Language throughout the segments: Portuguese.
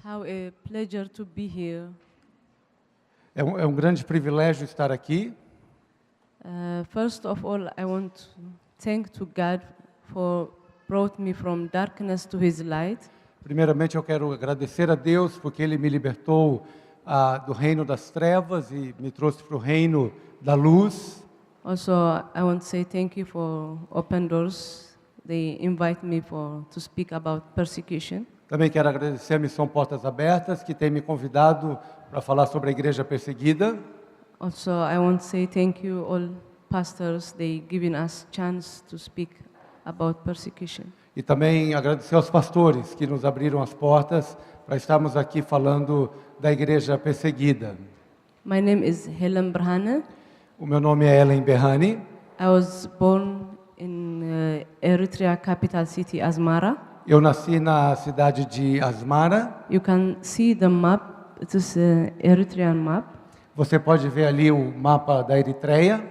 How a pleasure to be here. É um grande privilégio estar aqui. First of all, I want to thank to God for brought me from darkness to His light. Primeiramente, eu quero agradecer a Deus porque Ele me libertou do reino das trevas e me trouxe para o reino da luz. Also, I want to say thank you for open doors. They invite me to speak about persecution. Também quero agradecer a Missão Portas Abertas, que tem me convidado para falar sobre a igreja perseguida. Also, I want to say thank you all pastors. They giving us chance to speak about persecution. E também agradecer aos pastores que nos abriram as portas para estarmos aqui falando da igreja perseguida. My name is Helen Brhane. O meu nome é Ellen Berhane. I was born in Eritrea capital city Asmara. Eu nasci na cidade de Asmara. You can see the map. It is an Eritrean map. Você pode ver ali o mapa da Eritreia.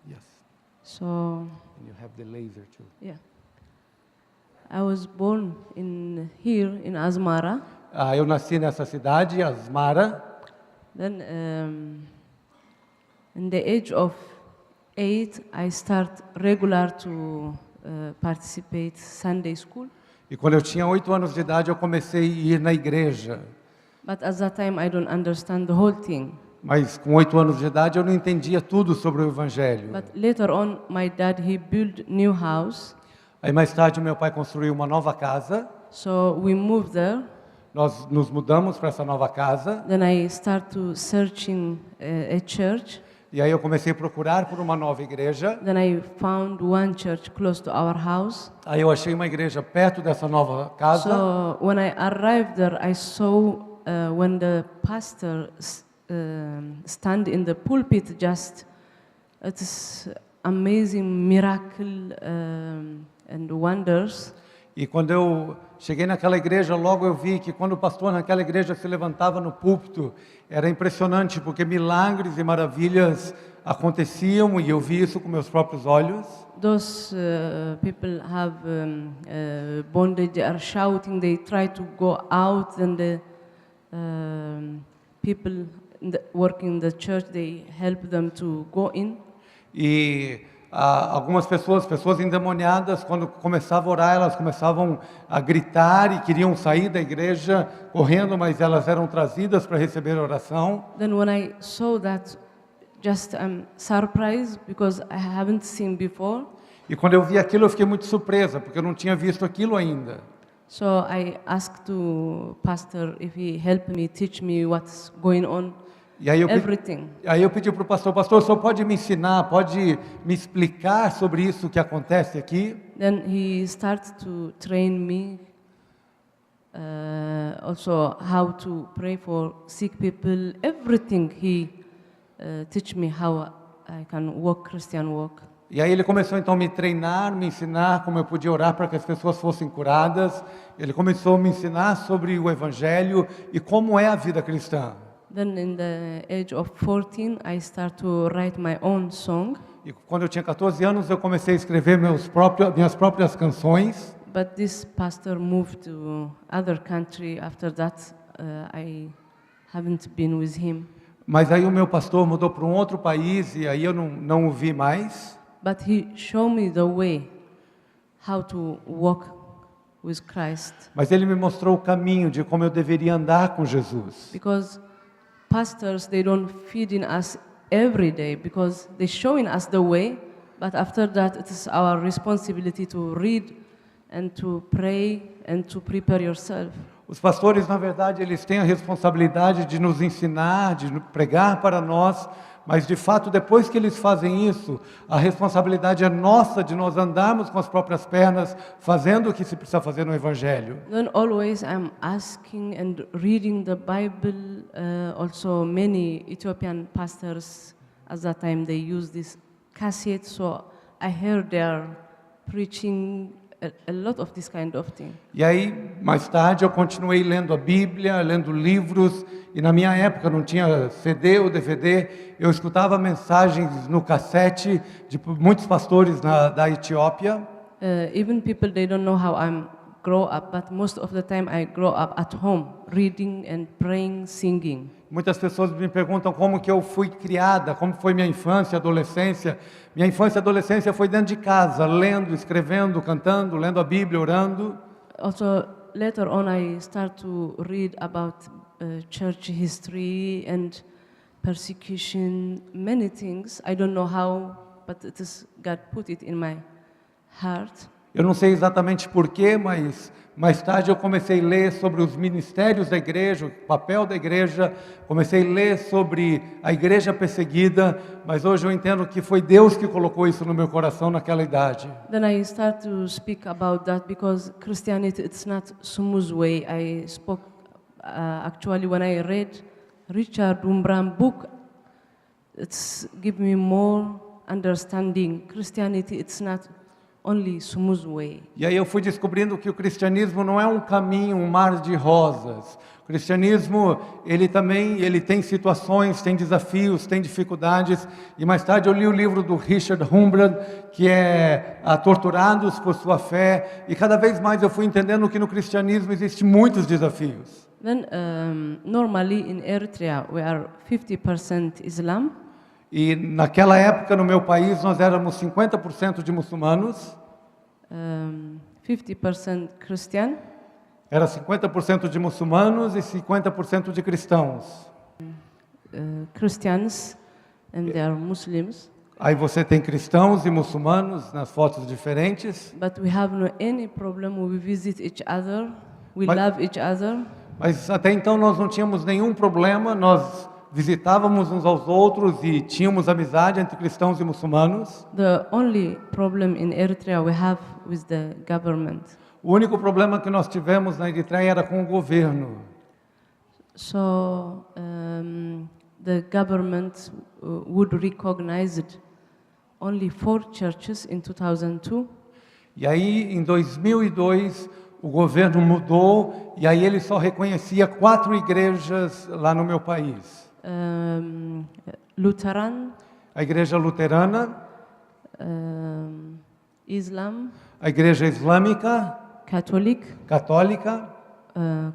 Yes. So, And you have the laser too. yeah. I was born here in Asmara. Eu nasci nessa cidade, Asmara. Then, in the age of 8, I start regular to participate Sunday school. E quando eu tinha 8 anos de idade, eu comecei a ir na igreja. But at that time, I don't understand the whole thing. Mas com 8 anos de idade, eu não entendia tudo sobre o Evangelho. But later on, my dad, he built new house. Aí mais tarde, meu pai construiu uma nova casa. So we moved there. Nós nos mudamos para essa nova casa. Then I start to searching a church. E aí eu comecei a procurar por uma nova igreja. Then I found one church close to our house. Aí eu achei uma igreja perto dessa nova casa. So when I arrived there, I saw when the pastor stand in the pulpit, just it is amazing miracle and wonders. E quando eu cheguei naquela igreja, logo eu vi que quando o pastor naquela igreja se levantava no púlpito, era impressionante, porque milagres e maravilhas aconteciam e eu vi isso com meus próprios olhos. Those people have bondage, they are shouting, they try to go out, and the people working in the church, they help them to go in. E algumas pessoas endemoniadas, quando começavam a orar, elas começavam a gritar e queriam sair da igreja correndo, mas elas eram trazidas para receber a oração. Then when I saw that, just I'm surprised because I haven't seen before. E quando eu vi aquilo, eu fiquei muito surpresa, porque eu não tinha visto aquilo ainda. So I asked to pastor if he help me, teach me what's going on. E aí Everything. eu pedi para o pastor, o senhor pode me ensinar, pode me explicar sobre isso que acontece aqui? Then he started to train me also how to pray for sick people, everything. He teach me how I can walk Christian walk. E aí ele começou então a me treinar, me ensinar como eu podia orar para que as pessoas fossem curadas. Ele começou a me ensinar sobre o Evangelho e como é a vida cristã. Then in the age of 14, I start to write my own song. E quando eu tinha 14 anos, eu comecei a escrever minhas próprias canções. But this pastor moved to other country. After that, I haven't been with him. Mas aí o meu pastor mudou para um outro país e aí eu não o vi mais. But he showed me the way how to walk with Christ. Mas ele me mostrou o caminho de como eu deveria andar com Jesus. Because pastors, they don't feed in us every day because they're showing us the way, but after that it is our responsibility to read and to pray and to prepare yourself. Os pastores, na verdade, eles têm a responsabilidade de nos ensinar, de pregar para nós, mas de fato, depois que eles fazem isso, a responsabilidade é nossa de nós andarmos com as próprias pernas, fazendo o que se precisa fazer no Evangelho. Then always I'm asking and reading the Bible. Also many Ethiopian pastors at that time they use this cassette, so I heard their preaching a lot of this kind of thing. E aí, mais tarde, eu continuei lendo a Bíblia, lendo livros, e na minha época não tinha CD ou DVD, eu escutava mensagens no cassete de muitos pastores da Etiópia. Even people, they don't know how I'm grow up, but most of the time I grow up at home, reading and praying, singing. Muitas pessoas me perguntam como que eu fui criada, como foi minha infância, adolescência. Minha infância e adolescência foi dentro de casa, lendo, escrevendo, cantando, lendo a Bíblia, orando. Also, later on, I start to read about church history and persecution, many things. I don't know how, but it is God put it in my heart. Eu não sei exatamente porquê, mas mais tarde eu comecei a ler sobre os ministérios da igreja, o papel da igreja, comecei a ler sobre a igreja perseguida, mas hoje eu entendo que foi Deus que colocou isso no meu coração naquela idade. Then I start to speak about that because Christianity, it's not smooth way. I spoke, actually when I read Richard Umbram book, it's give me more understanding. Christianity, it's not only smooth way. E aí eu fui descobrindo que o cristianismo não é um caminho, um mar de rosas. O cristianismo, ele tem situações, tem desafios, tem dificuldades. E mais tarde eu li o livro do Richard Umbram, que é Torturados por Sua Fé. E cada vez mais eu fui entendendo que no cristianismo existem muitos desafios. Then normally in Eritrea we are 50% Islam. E naquela época no meu país nós éramos 50% de muçulmanos. 50% Christian. Era 50% de muçulmanos e 50% de cristãos. Christians and they are Muslims. Aí você tem cristãos e muçulmanos nas fotos diferentes. But we have no any problem. We visit each other. We But- love each other. Mas até então nós não tínhamos nenhum problema, nós visitávamos uns aos outros e tínhamos amizade entre cristãos e muçulmanos. The only problem in Eritrea we have with the government. O único problema que nós tivemos na Eritreia era com o governo. So the government would recognize it only 4 churches in 2002. E aí, em 2002, o governo mudou e aí ele só reconhecia 4 igrejas lá no meu país. Lutheran, A igreja luterana, Islam, a igreja islâmica, Catholic, católica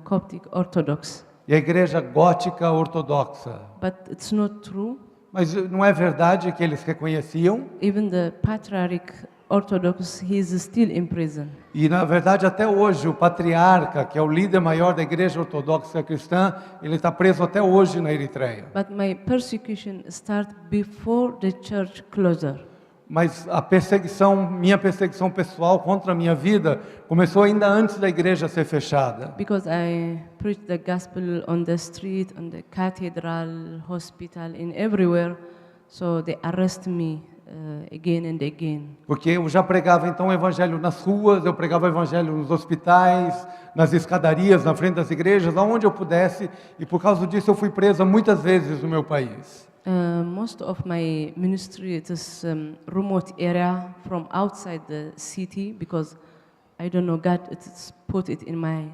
Coptic Orthodox. e a igreja gótica ortodoxa. But it's not true. Mas não é verdade que eles reconheciam? Even the Patriarch Orthodox, he is still in prison. E, na verdade, até hoje, o patriarca, que é o líder maior da igreja ortodoxa cristã, ele está preso até hoje na Eritreia. But my persecution started before the church closure. Mas a perseguição, minha perseguição pessoal contra a minha vida, começou ainda antes da igreja ser fechada. Because I preach the gospel on the street, on the cathedral, hospital, in everywhere. So they arrest me again and again. Porque eu já pregava então o evangelho nas ruas, eu pregava o evangelho nos hospitais, nas escadarias, na frente das igrejas, aonde eu pudesse, e por causa disso eu fui presa muitas vezes no meu país. Most of my ministry it is remote area from outside the city because I don't know God it's put it in my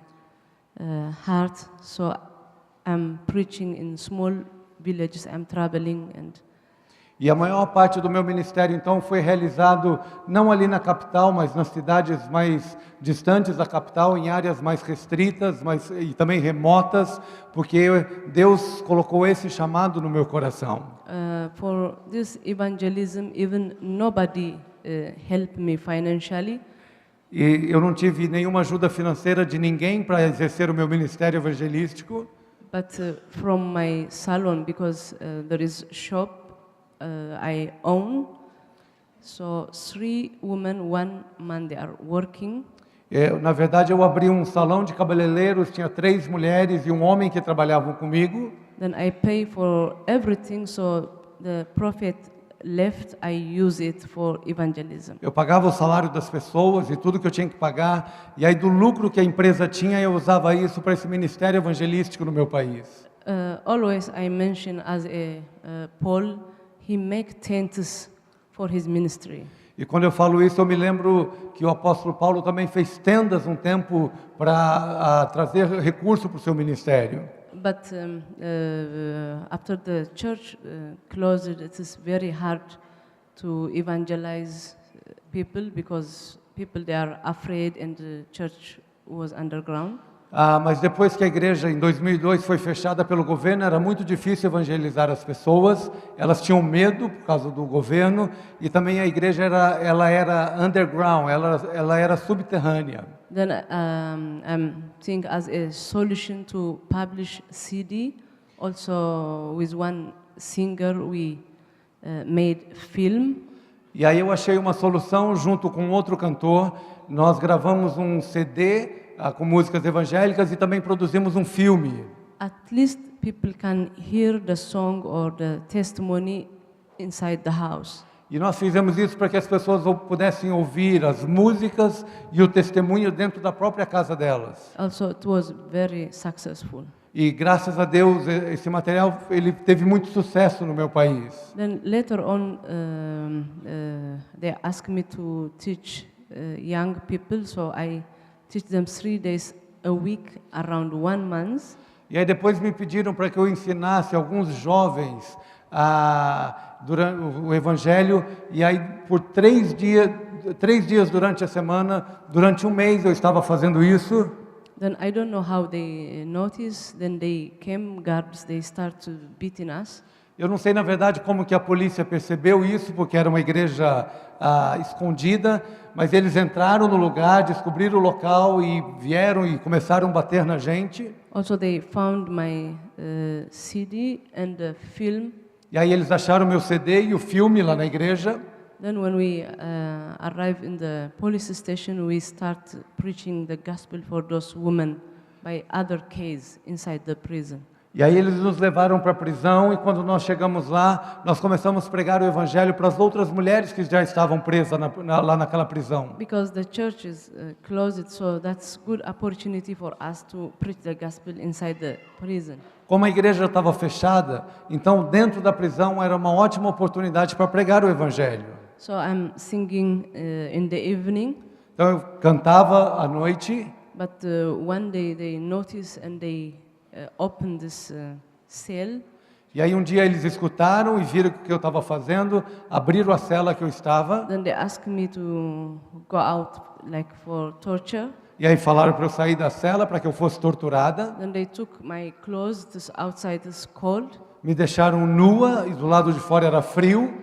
heart. So I'm preaching in small villages. I'm traveling and E a maior parte do meu ministério, então, foi realizado não ali na capital, mas nas cidades mais distantes da capital, em áreas mais restritas, e também remotas, porque Deus colocou esse chamado no meu coração. for this evangelism, even nobody helped me financially. E eu não tive nenhuma ajuda financeira de ninguém para exercer o meu ministério evangelístico. But from my salon, because there is shop I own, so 3 women, 1 man, they are working. Na verdade, eu abri um salão de cabeleireiros, tinha 3 mulheres e um homem que trabalhavam comigo. Then I pay for everything, so the profit left, I use it for evangelism. Eu pagava o salário das pessoas e tudo que eu tinha que pagar, e aí do lucro que a empresa tinha, eu usava isso para esse ministério evangelístico no meu país. Always I mention as Paul, he make tents for his ministry. E quando eu falo isso, eu me lembro que o apóstolo Paulo também fez tendas um tempo para trazer recurso para o seu ministério. But after the church closed, it is very hard to evangelize people because people they are afraid and the church was underground. Mas depois que a igreja, em 2002, foi fechada pelo governo, era muito difícil evangelizar as pessoas. Elas tinham medo por causa do governo e também a igreja ela era underground, ela era subterrânea. Then I think as a solution to publish CD, also with one singer we made film. E aí eu achei uma solução junto com outro cantor. Nós gravamos um CD com músicas evangélicas e também produzimos um filme. At least people can hear the song or the testimony inside the house. E nós fizemos isso para que as pessoas pudessem ouvir as músicas e o testemunho dentro da própria casa delas. Also, it was very successful. E graças a Deus esse material ele teve muito sucesso no meu país. Then later on, they asked me to teach young people, so I teach them 3 days a week, around 1 month. E aí depois me pediram para que eu ensinasse alguns jovens durante o Evangelho, e aí por 3 dias durante a semana, durante 1 mês eu estava fazendo isso. Then I don't know how they noticed, then they came, guards, they start to beating us. Eu não sei, na verdade, como que a polícia percebeu isso, porque era uma igreja escondida, mas eles entraram no lugar, descobriram o local e vieram e começaram a bater na gente. Also, they found my CD and the film. E aí eles acharam meu CD e o filme lá na igreja. Then when we arrive in the police station, we start preaching the gospel for those women by other case inside the prison. E aí eles nos levaram para a prisão e quando nós chegamos lá, nós começamos a pregar o evangelho para as outras mulheres que já estavam presas lá naquela prisão. Because the church is closed, so that's good opportunity for us to preach the gospel inside the prison. Como a igreja estava fechada, então dentro da prisão era uma ótima oportunidade para pregar o evangelho. So I'm singing in the evening, Então eu cantava à noite. but one day they notice and they open this cell. E aí um dia eles escutaram e viram o que eu estava fazendo, abriram a cela que eu estava. Then they asked me to go out like for torture. E aí falaram para eu sair da cela para que eu fosse torturada. Then they took my clothes, this outside is cold. Me deixaram nua e do lado de fora era frio.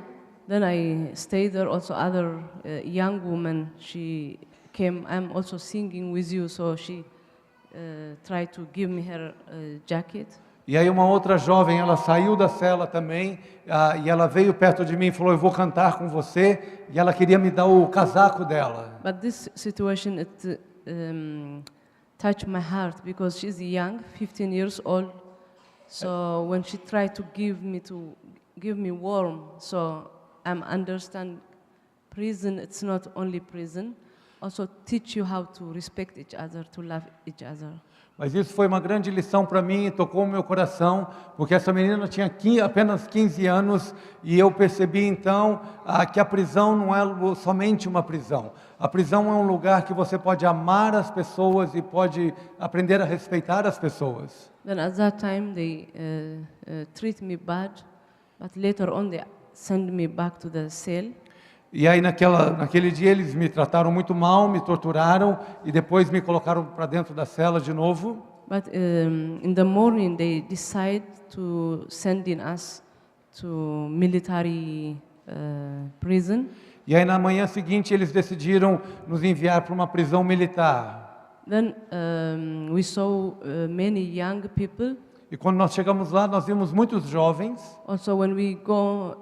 Then I stayed there. Also other young woman, she came, I'm also singing with you, so she tried to give me her jacket. E aí uma outra jovem, ela saiu da cela também, e ela veio perto de mim e falou, eu vou cantar com você, e ela queria me dar o casaco dela. But this situation, it touched my heart because she's young, 15 years old. So when she tried to give me warm, so I'm understand prison, it's not only prison, also teach you how to respect each other, to love each other. Mas isso foi uma grande lição para mim, tocou o meu coração, porque essa menina tinha apenas 15 anos e eu percebi então que a prisão não é somente uma prisão. A prisão é um lugar que você pode amar as pessoas e pode aprender a respeitar as pessoas. Then at that time they treat me bad, but later on they send me back to the cell. E aí naquele dia eles me trataram muito mal, me torturaram e depois me colocaram para dentro da cela de novo. But in the morning they decide to send us to military prison. E aí na manhã seguinte eles decidiram nos enviar para uma prisão militar. Then we saw many young people. E quando nós chegamos lá, nós vimos muitos jovens. Also when we go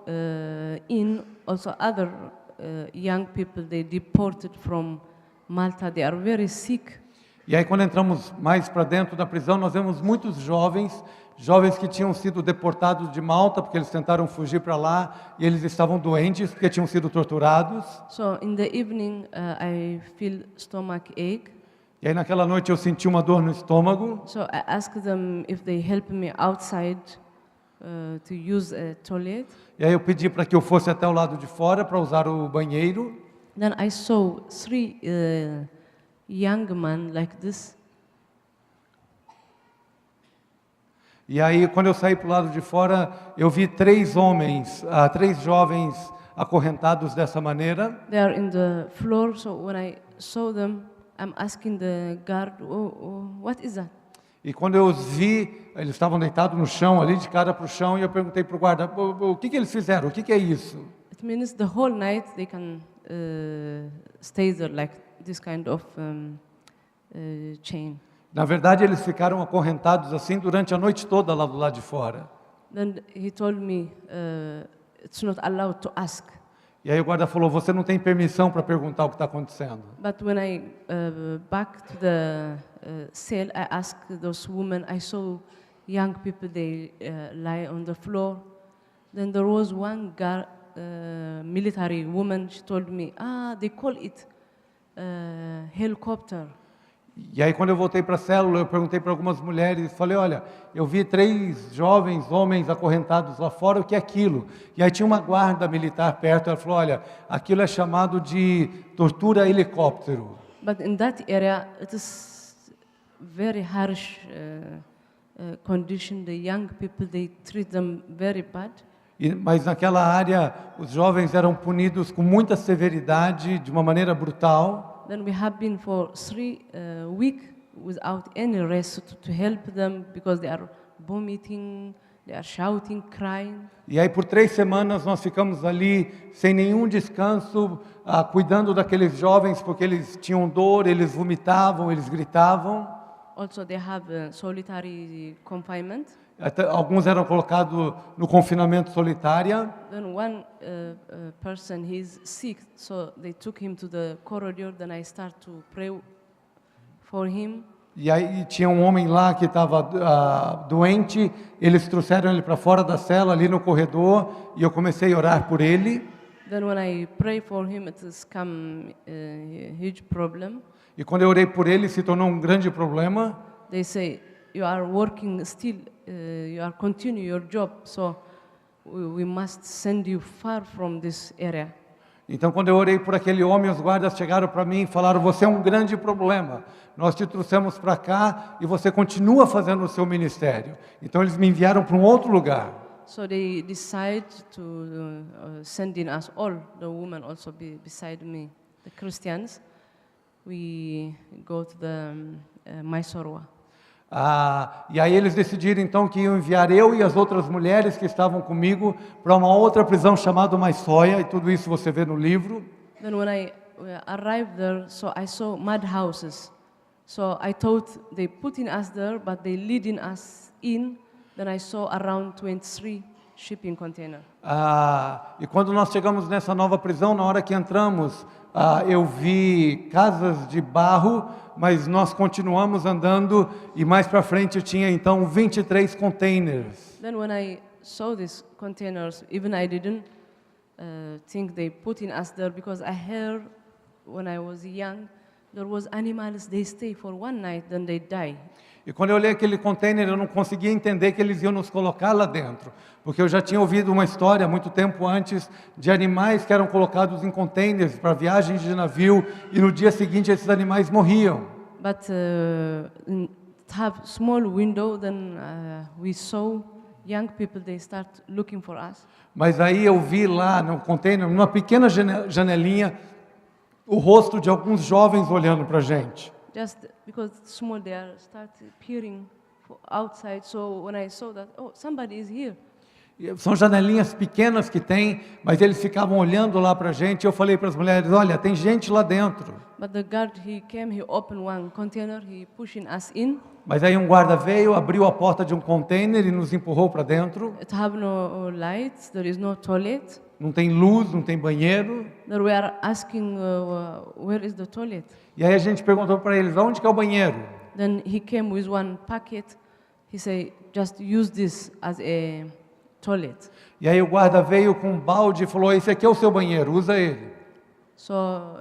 in, also other young people, they deported from Malta, they are very sick. E aí quando entramos mais para dentro da prisão, nós vemos muitos jovens que tinham sido deportados de Malta, porque eles tentaram fugir para lá, e eles estavam doentes, porque tinham sido torturados. So in the evening, I feel stomach ache. E aí naquela noite eu senti uma dor no estômago. So I asked them if they help me outside to use a toilet. E aí eu pedi para que eu fosse até o lado de fora para usar o banheiro. Then I saw 3 young men like this. E aí quando eu saí para o lado de fora, eu vi 3 jovens acorrentados dessa maneira. They are in the floor, so when I saw them, I'm asking the guard, what is that? E quando eu os vi, eles estavam deitados no chão, ali de cara para o chão, e eu perguntei para o guarda, o que eles fizeram? O que é isso? It means the whole night they can stay there like this kind of chain. Na verdade, eles ficaram acorrentados assim durante a noite toda lá do lado de fora. Then he told me, it's not allowed to ask. E aí o guarda falou, você não tem permissão para perguntar o que está acontecendo. But when I back to the cell, I asked those women. I saw young people. They lie on the floor. Then there was one military woman. She told me, they call it helicopter. E aí quando eu voltei para a célula, eu perguntei para algumas mulheres, falei, olha, eu vi 3 jovens homens acorrentados lá fora, o que é aquilo? E aí tinha uma guarda militar perto, ela falou, olha, aquilo é chamado de tortura helicóptero. But in that area, it is very harsh condition. The young people, they treat them very bad. Mas naquela área, os jovens eram punidos com muita severidade, de uma maneira brutal. Then we have been for 3 weeks without any rest to help them because they are vomiting, they are shouting, crying. E aí por 3 semanas nós ficamos ali sem nenhum descanso, cuidando daqueles jovens porque eles tinham dor, eles vomitavam, eles gritavam. Also they have solitary confinement. Até, alguns eram colocados no confinamento solitário. Then one person, he's sick, so they took him to the corridor. Then I start to pray for him. E aí tinha um homem lá que estava doente, eles trouxeram ele para fora da cela, ali no corredor, e eu comecei a orar por ele. Then when I pray for him, it has come a huge problem. E quando eu orei por ele, se tornou um grande problema. They say, you are working still, you are continuing your job, so we must send you far from this area. Então, quando eu orei por aquele homem, os guardas chegaram para mim e falaram, você é um grande problema. Nós te trouxemos para cá e você continua fazendo o seu ministério. Então, eles me enviaram para um outro lugar. So they decide to send in us all, the women also beside me, the Christians. We go to the Mysore. E aí eles decidiram então que iam enviar eu e as outras mulheres que estavam comigo para uma outra prisão chamada Mysore, e tudo isso você vê no livro. Then when I arrived there, so I saw mud houses. So I thought they putting us there, but they leading us in. Then I saw around 23 shipping containers. E quando nós chegamos nessa nova prisão, na hora que entramos, eu vi casas de barro, mas nós continuamos andando e mais para frente tinha então 23 containers. Then when I saw these containers, even I didn't think they putting us there because I heard when I was young there was animals they stay for one night then they die. E quando eu olhei aquele container, eu não conseguia entender que eles iam nos colocar lá dentro, porque eu já tinha ouvido uma história muito tempo antes de animais que eram colocados em containers para viagens de navio e no dia seguinte esses animais morriam. But have small window, then we saw young people they start looking for us. Mas aí eu vi lá no container, numa pequena janelinha, o rosto de alguns jovens olhando para a gente. Just because it's small, they are start peering outside. So when I saw that, oh, somebody is here. São janelinhas pequenas que tem, mas eles ficavam olhando lá para a gente. Eu falei para as mulheres, olha, tem gente lá dentro. But the guard, he came, he opened one container, he pushing us in. Mas aí um guarda veio, abriu a porta de um container e nos empurrou para dentro. It have no lights, there is no toilet. Não tem luz, não tem banheiro. Then we are asking, where is the toilet? E aí a gente perguntou para eles, onde que é o banheiro? Then he came with one packet. He said, just use this as a toilet. E aí o guarda veio com um balde e falou, esse aqui é o seu banheiro, usa ele. So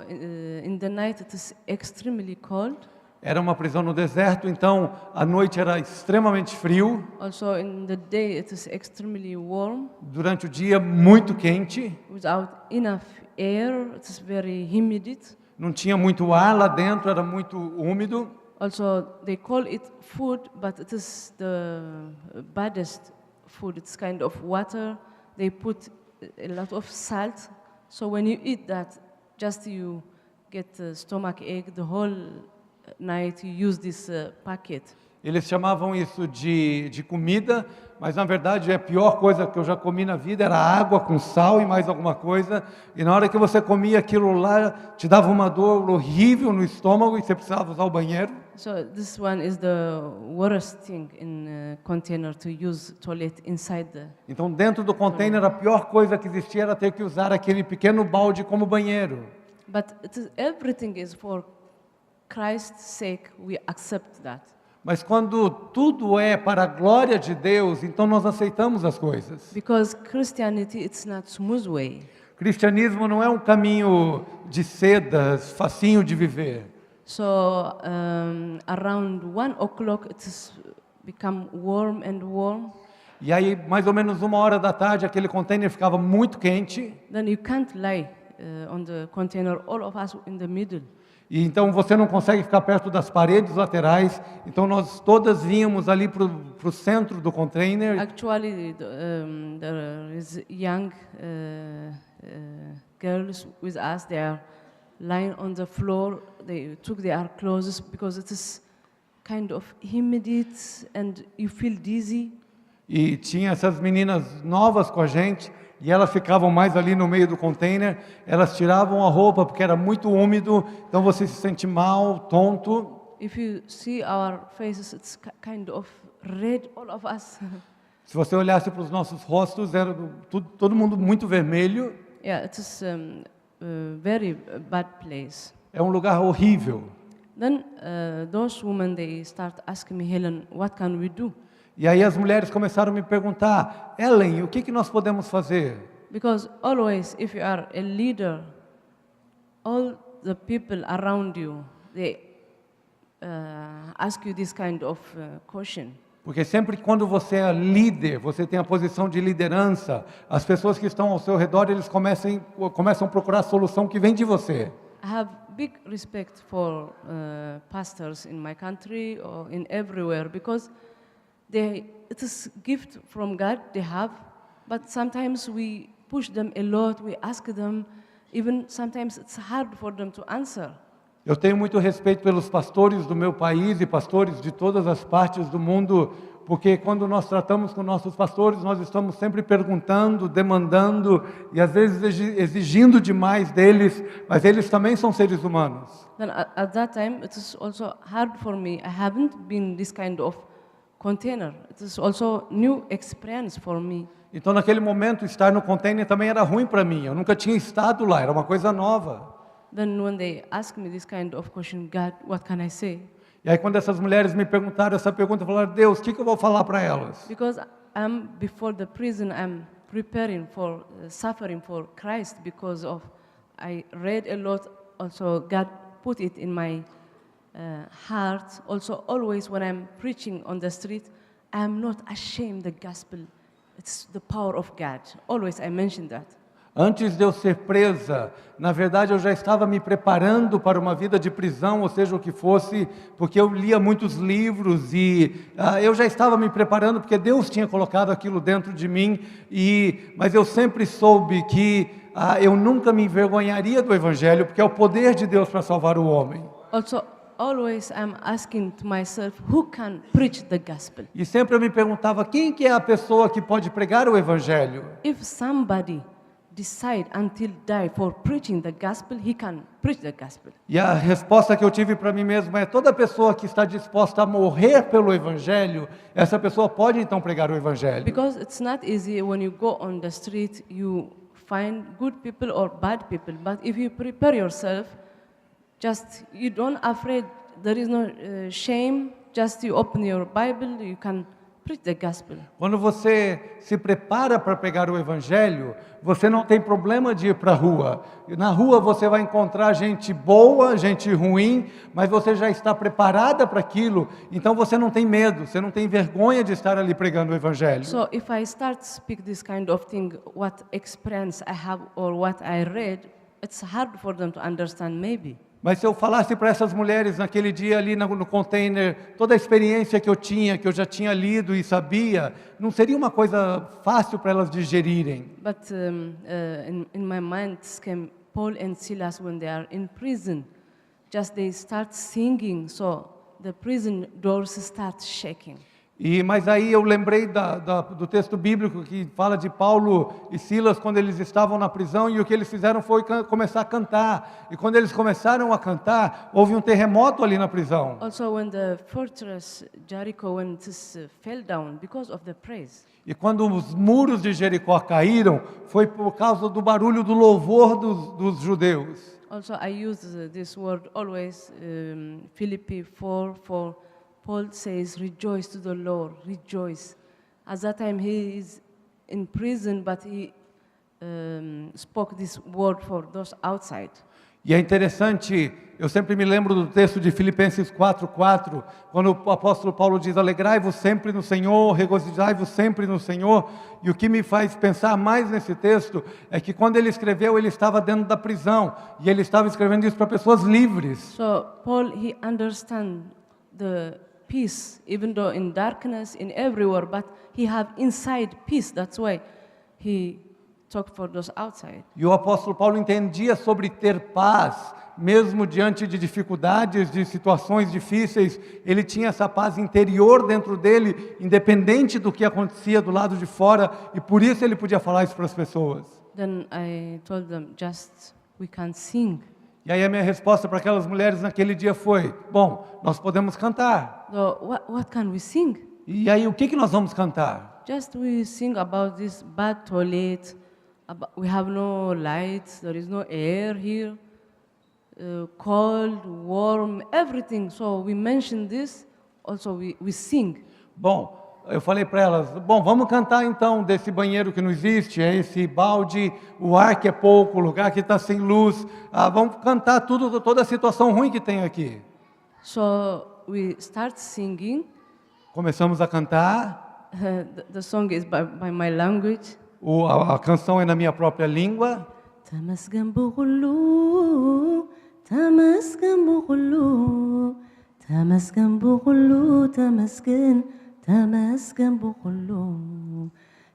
in the night it is extremely cold. Era uma prisão no deserto, então a noite era extremamente frio. Also in the day it is extremely warm. Durante o dia muito quente. Without enough air, it is very humid. Não tinha muito ar lá dentro, era muito úmido. Also they call it food, but it is the baddest food. It's kind of water. They put a lot of salt So when you eat that, just you get stomach ache the whole night. You use this packet. Eles chamavam isso de comida, mas na verdade a pior coisa que eu já comi na vida era água com sal e mais alguma coisa. E na hora que você comia aquilo lá, te dava uma dor horrível no estômago e você precisava usar o banheiro. So this one is the worst thing in container to use toilet inside the. Então dentro do container a pior coisa que existia era ter que usar aquele pequeno balde como banheiro. But everything is for Christ's sake. We accept that. Mas quando tudo é para a glória de Deus, então nós aceitamos as coisas. Because Christianity, it's not smooth way. Cristianismo não é um caminho de sedas, facinho de viver. So around 1 o'clock, it's become warm and warm. E aí, mais ou menos 1 hora da tarde, aquele container ficava muito quente. Then you can't lie on the container, all of us in the middle. E então você não consegue ficar perto das paredes laterais. Então nós todas vínhamos ali para o centro do container. Actually, there is young girls with us. They are lying on the floor. They took their clothes because it is kind of humid and you feel dizzy. E tinha essas meninas novas com a gente. E elas ficavam mais ali no meio do container, elas tiravam a roupa porque era muito úmido, então você se sente mal, tonto. If you see our faces, it's kind of red, all of us. Se você olhasse para os nossos rostos, era todo mundo muito vermelho. Yeah, it is very bad place. É um lugar horrível. Then those women, they start asking me, Helen, what can we do? E aí as mulheres começaram a me perguntar, Ellen, o que nós podemos fazer? Because always, if you are a leader, all the people around you, they ask you this kind of question. Porque sempre quando você é líder, você tem a posição de liderança, as pessoas que estão ao seu redor, eles começam a procurar a solução que vem de você. I have big respect for pastors in my country or in everywhere because it is gift from God they have, but sometimes we push them a lot, we ask them, even sometimes it's hard for them to answer. Eu tenho muito respeito pelos pastores do meu país e pastores de todas as partes do mundo, porque quando nós tratamos com nossos pastores, nós estamos sempre perguntando, demandando e às vezes exigindo demais deles, mas eles também são seres humanos. Then at that time, it is also hard for me. I haven't been this kind of container. It is also new experience for me. Então naquele momento estar no container também era ruim para mim. Eu nunca tinha estado lá, era uma coisa nova. Then when they ask me this kind of question, God, what can I say? E aí quando essas mulheres me perguntaram essa pergunta, eu falei, Deus, o que eu vou falar para elas? Because I'm before the prison, I'm preparing for suffering for Christ because of I read a lot. Also, God put it in my heart. Also, always when I'm preaching on the street, I'm not ashamed the gospel. It's the power of God. Always I mention that. Antes de eu ser presa, na verdade eu já estava me preparando para uma vida de prisão, ou seja, o que fosse, porque eu lia muitos livros e eu já estava me preparando porque Deus tinha colocado aquilo dentro de mim, mas eu sempre soube que eu nunca me envergonharia do Evangelho, porque é o poder de Deus para salvar o homem. Also, always I'm asking to myself, who can preach the gospel? E sempre eu me perguntava, quem que é a pessoa que pode pregar o Evangelho? If somebody decide until die for preaching the gospel, he can preach the gospel. E a resposta que eu tive para mim mesmo é, toda pessoa que está disposta a morrer pelo Evangelho, essa pessoa pode então pregar o Evangelho. Because it's not easy when you go on the street, you find good people or bad people, but if you prepare yourself, just you don't afraid, there is no shame, just you open your Bible, you can preach the gospel. Quando você se prepara para pregar o Evangelho, você não tem problema de ir para a rua. Na rua você vai encontrar gente boa, gente ruim, mas você já está preparada para aquilo, então você não tem medo, você não tem vergonha de estar ali pregando o Evangelho. So if I start to speak this kind of thing, what experience I have or what I read, it's hard for them to understand maybe. Mas se eu falasse para essas mulheres naquele dia ali no container, toda a experiência que eu tinha, que eu já tinha lido e sabia, não seria uma coisa fácil para elas digerirem. But in my mind came Paul and Silas when they are in prison. Just they start singing, so the prison doors start shaking. Mas aí eu lembrei do texto bíblico que fala de Paulo e Silas quando eles estavam na prisão e o que eles fizeram foi começar a cantar. E quando eles começaram a cantar, houve um terremoto ali na prisão. Also when the fortress Jericho when it fell down because of the praise. E quando os muros de Jericó caíram, foi por causa do barulho do louvor dos judeus. Also I use this word always, Philippi 4:4. Paul says, rejoice to the Lord, rejoice. At that time he is in prison, but he spoke this word for those outside. E é interessante, eu sempre me lembro do texto de Filipenses 4:4, quando o apóstolo Paulo diz, alegrai-vos sempre no Senhor, regozijai-vos sempre no Senhor. E o que me faz pensar mais nesse texto é que quando ele escreveu, ele estava dentro da prisão, e ele estava escrevendo isso para pessoas livres. So Paul, he understands the peace, even though in darkness, in everywhere, but he have inside peace. That's why he talked for those outside. E o apóstolo Paulo entendia sobre ter paz, mesmo diante de dificuldades, de situações difíceis, ele tinha essa paz interior dentro dele, independente do que acontecia do lado de fora, e por isso ele podia falar isso para as pessoas. Then I told them, just we can sing. E aí a minha resposta para aquelas mulheres naquele dia foi, bom, nós podemos cantar. So what can we sing? E aí o que nós vamos cantar? Just we sing about this bad toilet. We have no lights. There is no air here. Cold, warm, everything. So we mention this. Also we sing. Bom, eu falei para elas, bom, vamos cantar então desse banheiro que não existe, é esse balde, o ar que é pouco, o lugar que está sem luz. Vamos cantar toda a situação ruim que tem aqui. So we start singing. Começamos a cantar. The song is by my language. A canção é na minha própria língua. تمسكن بغلو تمسكن بغلو تمسكن بغلو تمسكن تمسكن بغلو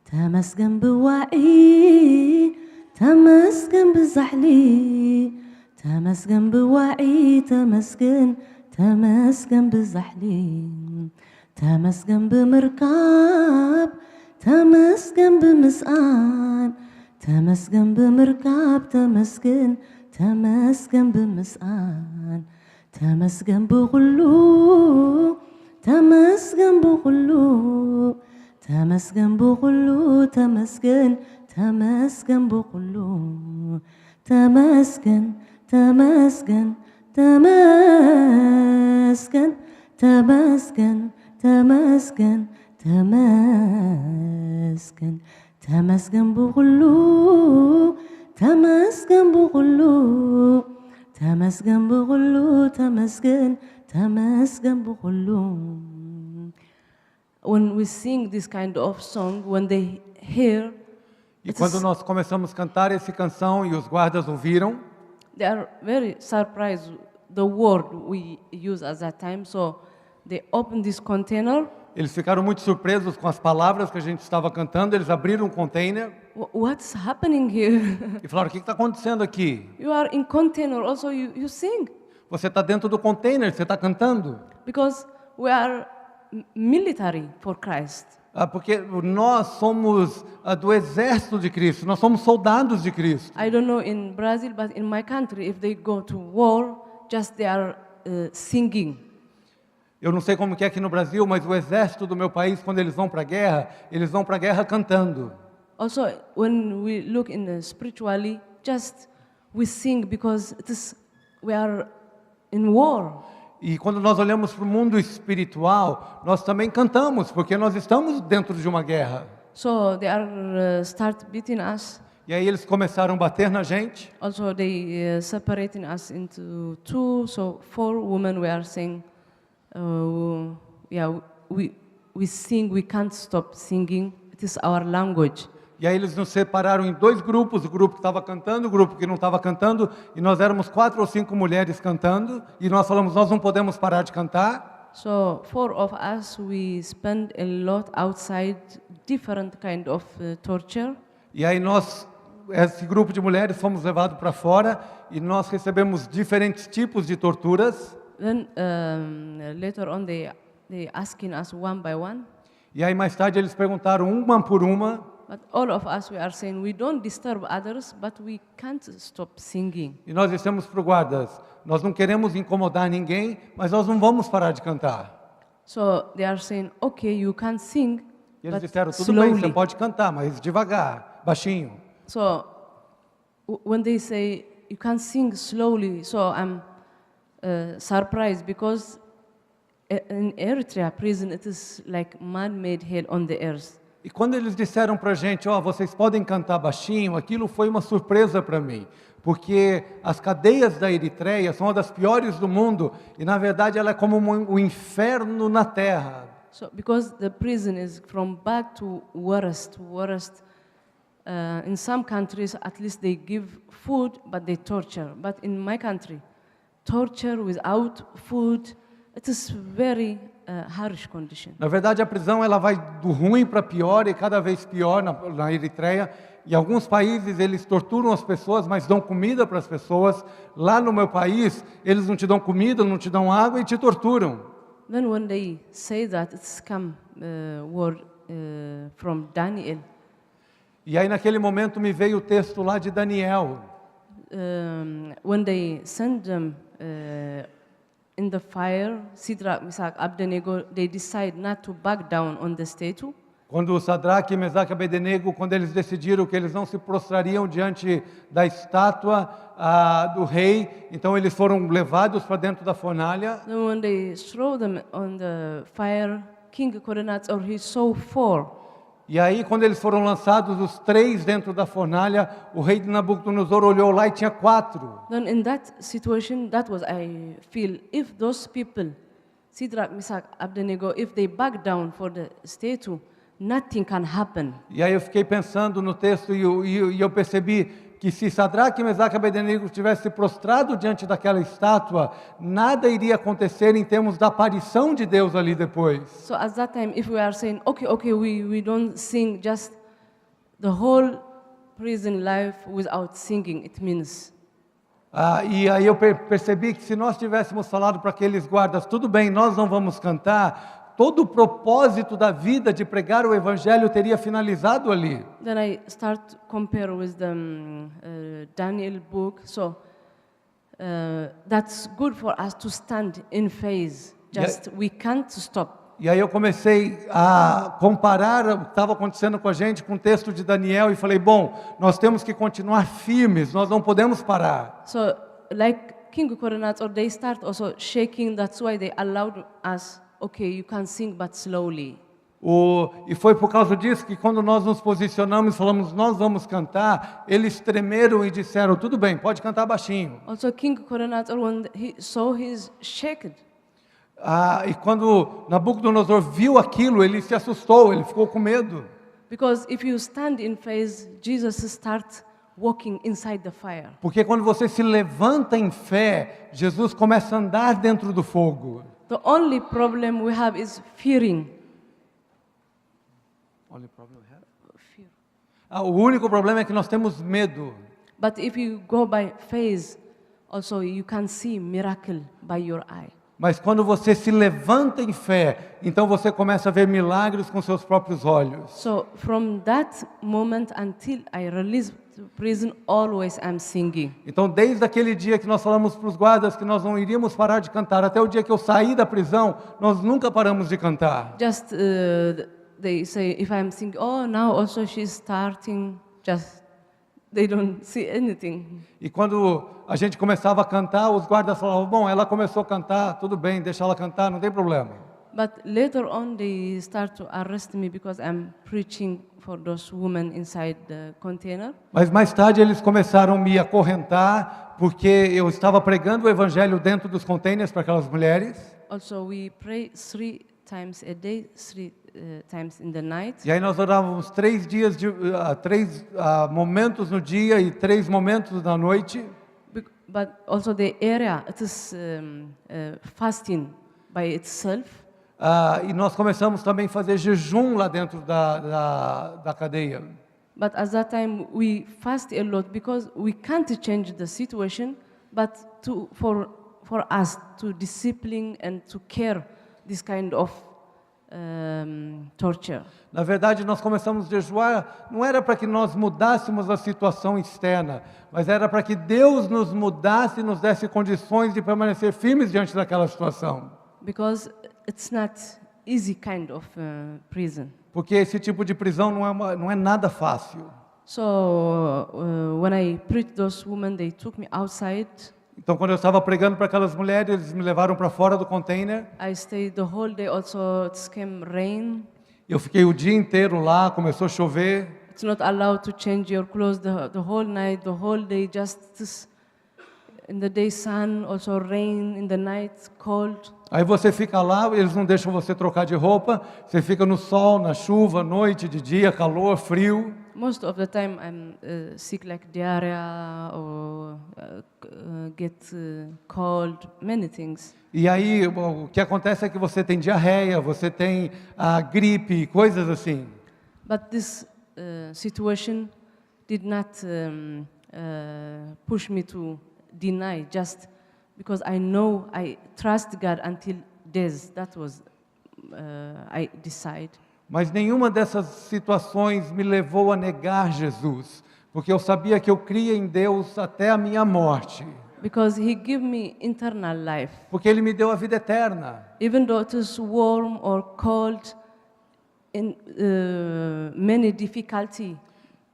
تمسكن بوعي تمسكن بزحلي تمسكن بوعي تمسكن تمسكن بزحلي تمسكن بمركب تمسكن بمسقان تمسكن بمركب تمسكن تمسكن بمسقان تمسكن بغلو تمسكن بغلو تمسكن بغلو تمسكن تمسكن بغلو تمسكن تمسكن تمسكن تمسكن تمسكن تمسكن تمسكن بغلو تمسكن بغلو تمسكن بغلو تمسكن تمسكن بغلو. When we sing this kind of song, when they hear, E quando nós começamos a cantar essa canção e os guardas ouviram, they are very surprised the word we use at that time. So they open this container. Eles ficaram muito surpresos com as palavras que a gente estava cantando. Eles abriram um container. What's happening here? E falaram, o que está acontecendo aqui? You are in container, also you sing. Você está dentro do container, você está cantando. Because we are military for Christ. Porque nós somos do exército de Cristo, nós somos soldados de Cristo. I don't know in Brazil, but in my country, if they go to war, just they are singing. Eu não sei como que é aqui no Brasil, mas o exército do meu país, quando eles vão para a guerra, eles vão para a guerra cantando. Also, when we look in spiritually, just we sing because we are in war. E quando nós olhamos para o mundo espiritual, nós também cantamos, porque nós estamos dentro de uma guerra. So they are start beating us. E aí eles começaram a bater na gente. Also they separating us into two, so 4 women we are saying, we sing, we can't stop singing. It is our language. E aí eles nos separaram em 2 grupos, o grupo que estava cantando, o grupo que não estava cantando, e nós éramos 4 ou 5 mulheres cantando, e nós falamos, nós não podemos parar de cantar. So 4 of us, we spend a lot outside, different kind of torture. E aí nós, esse grupo de mulheres, fomos levados para fora, e nós recebemos diferentes tipos de torturas. Then later on, they asking us one by one. E aí mais tarde eles perguntaram uma por uma, But all of us, we are saying we don't disturb others, but we can't stop singing. e nós dissemos para o guardas, nós não queremos incomodar ninguém, mas nós não vamos parar de cantar. So they are saying, okay, you can sing, E eles but disseram, tudo bem, você slowly. pode cantar, mas devagar, baixinho. So when they say you can sing slowly, so I'm surprised because in Eritrea prison it is like man-made hell on the earth. E quando eles disseram para a gente, vocês podem cantar baixinho, aquilo foi uma surpresa para mim. Porque as cadeias da Eritreia são uma das piores do mundo, e na verdade ela é como um inferno na terra. So because the prison is from bad to worst, in some countries at least they give food, but they torture. But in my country, torture without food, it is very harsh condition. Na verdade a prisão ela vai do ruim para pior, e cada vez pior na Eritreia. Em alguns países eles torturam as pessoas, mas dão comida para as pessoas. Lá no meu país, eles não te dão comida, não te dão água e te torturam. Then when they say that, it's come word from Daniel. E aí naquele momento me veio o texto lá de Daniel. When they send them in the fire, Shadrach, Meshach, Abednego, they decide not to back down on the statue. Quando Sadraque, Mesaque e Abednego, quando eles decidiram que eles não se prostrariam diante da estátua do rei, então eles foram levados para dentro da fornalha. Then when they throw them on the fire, King Nebuchadnezzar, he saw 4. E aí, quando eles foram lançados, os 3 dentro da fornalha, o rei de Nabucodonosor olhou lá e tinha 4. Then in that situation, that was, I feel, if those people, Shadrach, Meshach, Abednego, if they back down for the statue, nothing can happen. E aí eu fiquei pensando no texto e eu percebi que se Sadraque, Mesaque e Abednego tivessem prostrado diante daquela estátua, nada iria acontecer em termos da aparição de Deus ali depois. So at that time, if we are saying, okay, we don't sing, just the whole prison life without singing, it means. E aí eu percebi que se nós tivéssemos falado para aqueles guardas, tudo bem, nós não vamos cantar, todo o propósito da vida de pregar o evangelho teria finalizado ali. Then I start compare with the Daniel book. So that's good for us to stand in faith. Just we can't stop. E aí eu comecei a comparar o que estava acontecendo com a gente com o texto de Daniel e falei, bom, nós temos que continuar firmes, nós não podemos parar. So like King Nebuchadnezzar, they start also shaking. That's why they allowed us. Okay, you can sing, but slowly. E foi por causa disso que quando nós nos posicionamos e falamos, nós vamos cantar, eles tremeram e disseram, tudo bem, pode cantar baixinho. Also, King Nebuchadnezzar, when he saw his shaken, E quando Nabucodonosor viu aquilo, ele se assustou, ele ficou com medo. because if you stand in faith, Jesus starts walking inside the fire. Porque quando você se levanta em fé, Jesus começa a andar dentro do fogo. The only problem we have is fearing. Fear. O único problema é que nós temos medo. But if you go by faith, also you can see miracle by your eye. Mas quando você se levanta em fé, então você começa a ver milagres com seus próprios olhos. So from that moment until I release to prison, always I'm singing. Então, desde aquele dia que nós falamos para os guardas que nós não iríamos parar de cantar, até o dia que eu saí da prisão, nós nunca paramos de cantar. Just they say if I'm singing, oh now also she's starting. Just they don't see anything. E quando a gente começava a cantar, os guardas falavam, bom, ela começou a cantar, tudo bem, deixa ela cantar, não tem problema. But later on they start to arrest me because I'm preaching for those women inside the container. Mas mais tarde eles começaram a me acorrentar, porque eu estava pregando o evangelho dentro dos containers para aquelas mulheres. Also we pray 3 times a day, times in the night. E aí nós orávamos 3 dias, 3 momentos no dia e 3 momentos na noite. But also the area, it is fasting by itself. E nós começamos também a fazer jejum lá dentro da cadeia. But at that time we fast a lot because we can't change the situation, but for us to discipline and to care this kind of torture. Na verdade, nós começamos a jejuar, não era para que nós mudássemos a situação externa, mas era para que Deus nos mudasse e nos desse condições de permanecer firmes diante daquela situação. Because it's not easy kind of prison. Porque esse tipo de prisão não é nada fácil. So when I preached those women, they took me outside. Então, quando eu estava pregando para aquelas mulheres, eles me levaram para fora do container. I stayed the whole day. Also, it came rain. Eu fiquei o dia inteiro lá, começou a chover. It's not allowed to change your clothes the whole night, the whole day. Just this, in the day sun, also rain in the night, cold. Aí você fica lá, eles não deixam você trocar de roupa. Você fica no sol, na chuva, noite, de dia, calor, frio. Most of the time I'm sick like diarrhea or get cold, many things. E aí o que acontece é que você tem diarreia, você tem a gripe, coisas assim. But this situation did not push me to deny, just because I know I trust God until death. That was I decide. Mas nenhuma dessas situações me levou a negar Jesus, porque eu sabia que eu cria em Deus até a minha morte. Because He gave me eternal life. Porque Ele me deu a vida eterna. Even though it is warm or cold, in many difficulty.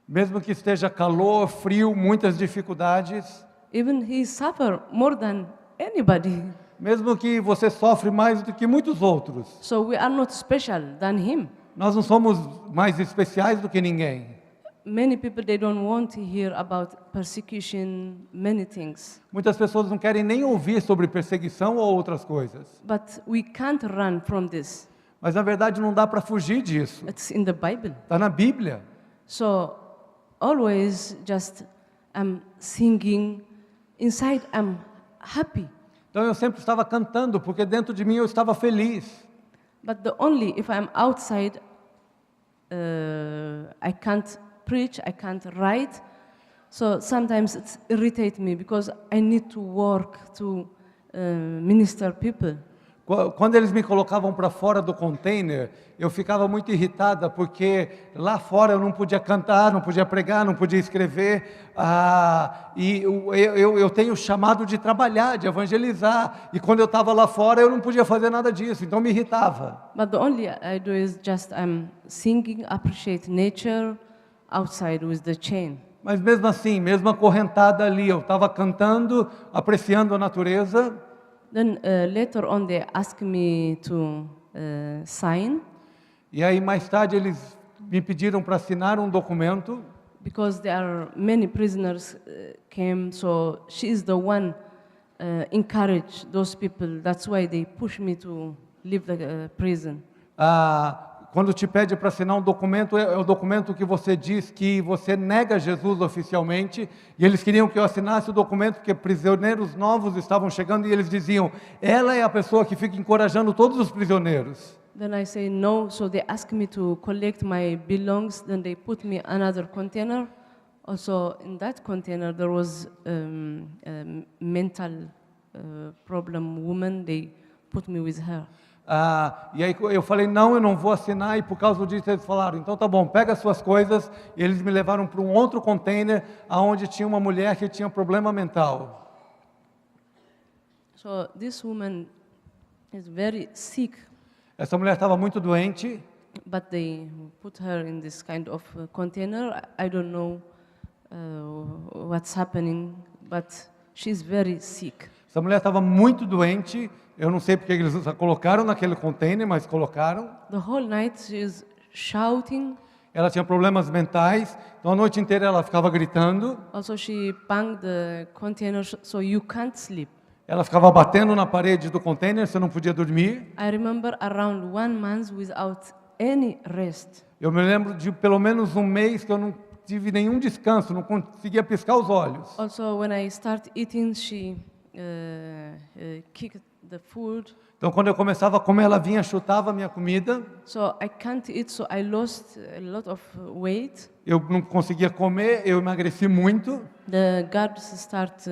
Mesmo que esteja calor, frio, muitas dificuldades. Even He suffered more than anybody. Mesmo que você sofre mais do que muitos outros. So we are not special than Him. Nós não somos mais especiais do que ninguém. Many people, they don't want to hear about persecution, many things. Muitas pessoas não querem nem ouvir sobre perseguição ou outras coisas. But we can't run from this. Mas na verdade não dá para fugir disso. It's in the Bible. Está na Bíblia. So always just I'm singing, inside I'm happy. Então eu sempre estava cantando, porque dentro de mim eu estava feliz. But if I'm outside, I can't preach, I can't write. So sometimes it irritates me because I need to work to minister people. Quando eles me colocavam para fora do container, eu ficava muito irritada, porque lá fora eu não podia cantar, não podia pregar, não podia escrever. E eu tenho chamado de trabalhar, de evangelizar. E quando eu estava lá fora, eu não podia fazer nada disso, então me irritava. But the only I do is just I'm singing, appreciate nature outside with the chain. Mas mesmo assim, mesmo acorrentada ali, eu estava cantando, apreciando a natureza. Then later on they asked me to sign. E aí mais tarde eles me pediram para assinar um documento. Because there are many prisoners came, so she is the one encourage those people. That's why they push me to leave the prison. Quando te pede para assinar um documento, é o documento que você diz que você nega Jesus oficialmente, e eles queriam que eu assinasse o documento porque prisioneiros novos estavam chegando e eles diziam, ela é a pessoa que fica encorajando todos os prisioneiros. Then I say no, so they asked me to collect my belongings, then they put me another container. Also in that container there was a mental problem woman, they put me with her. E aí eu falei, não, eu não vou assinar, e por causa disso eles falaram, então tá bom, pega as suas coisas, e eles me levaram para um outro container, onde tinha uma mulher que tinha problema mental. So this woman is very sick. Essa mulher estava muito doente, but they put her in this kind of container. I don't know what's happening, but she's very sick. Essa mulher estava muito doente. Eu não sei porque eles a colocaram naquele container, mas colocaram. The whole night she is shouting. Ela tinha problemas mentais, então a noite inteira ela ficava gritando. Also she banged the container so you can't sleep. Ela ficava batendo na parede do container, você não podia dormir. I remember around 1 month without any rest. Eu me lembro de pelo menos um mês que eu não tive nenhum descanso, não conseguia piscar os olhos. Also, when I start eating, she kicked the food. Então, quando eu começava a comer, ela vinha, chutava a minha comida. So I can't eat, so I lost a lot of weight. Eu não conseguia comer, eu emagreci muito. The guards start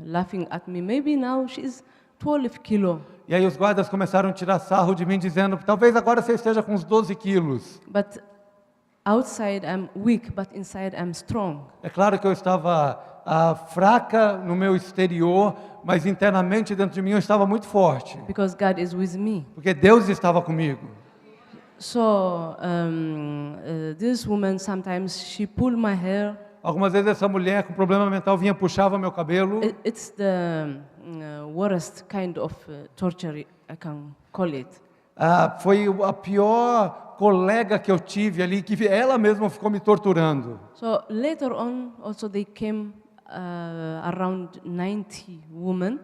laughing at me. Maybe now she's 12 kilo. E aí os guardas começaram a tirar sarro de mim, dizendo, talvez agora você esteja com uns 12 quilos. But outside I'm weak, but inside I'm strong. É claro que eu estava fraca no meu exterior, mas internamente dentro de mim eu estava muito forte. Because God is with me. Porque Deus estava comigo. So this woman sometimes she pull my hair. Algumas vezes essa mulher com problema mental vinha, puxava meu cabelo. It's the worst kind of torture I can call it. Foi a pior colega que eu tive ali, que ela mesma ficou me torturando. So later on, also they came around 90 women.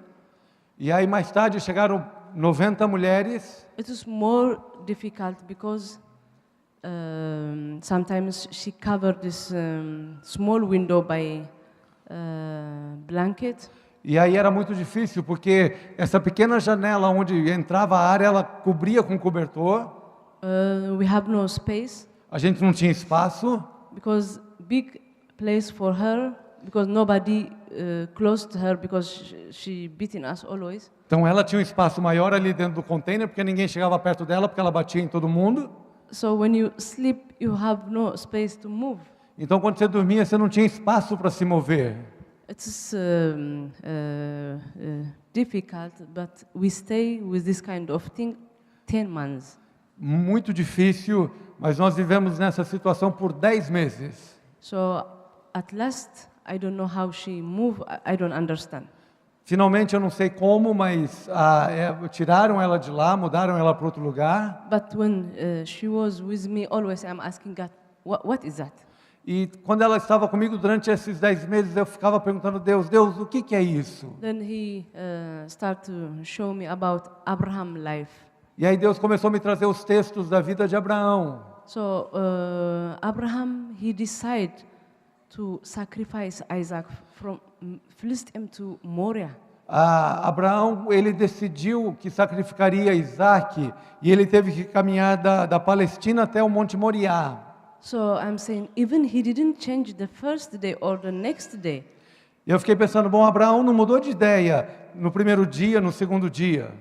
E aí mais tarde chegaram 90 mulheres. It was more difficult because sometimes she covered this small window by blanket. E aí era muito difícil, porque essa pequena janela onde entrava a ar, ela cobria com cobertor. We have no space A gente não tinha espaço, because big place for her because nobody close to her because she beating us always. então ela tinha um espaço maior ali dentro do container, porque ninguém chegava perto dela, porque ela batia em todo mundo. So when you sleep, you have no space to move. Então quando você dormia, você não tinha espaço para se mover. It's difficult, but we stay with this kind of thing 10 months. Muito difícil, mas nós vivemos nessa situação por 10 meses. So at last, I don't know how she moved. I don't understand. Finalmente, eu não sei como, mas tiraram ela de lá, mudaram ela para outro lugar. But when she was with me, always I'm asking God, what is that? E quando ela estava comigo durante esses 10 meses, eu ficava perguntando a Deus, Deus, o que é isso? Then he started to show me about Abraham life. E aí Deus começou a me trazer os textos da vida de Abraão. So Abraham, he decided to sacrifice Isaac from Philistine to Moriah. Abraão, ele decidiu que sacrificaria Isaac, e ele teve que caminhar da Palestina até o Monte Moriá. So I'm saying, even he didn't change the first day or the next day. E eu fiquei pensando, bom, Abraão não mudou de ideia no primeiro dia, no segundo dia.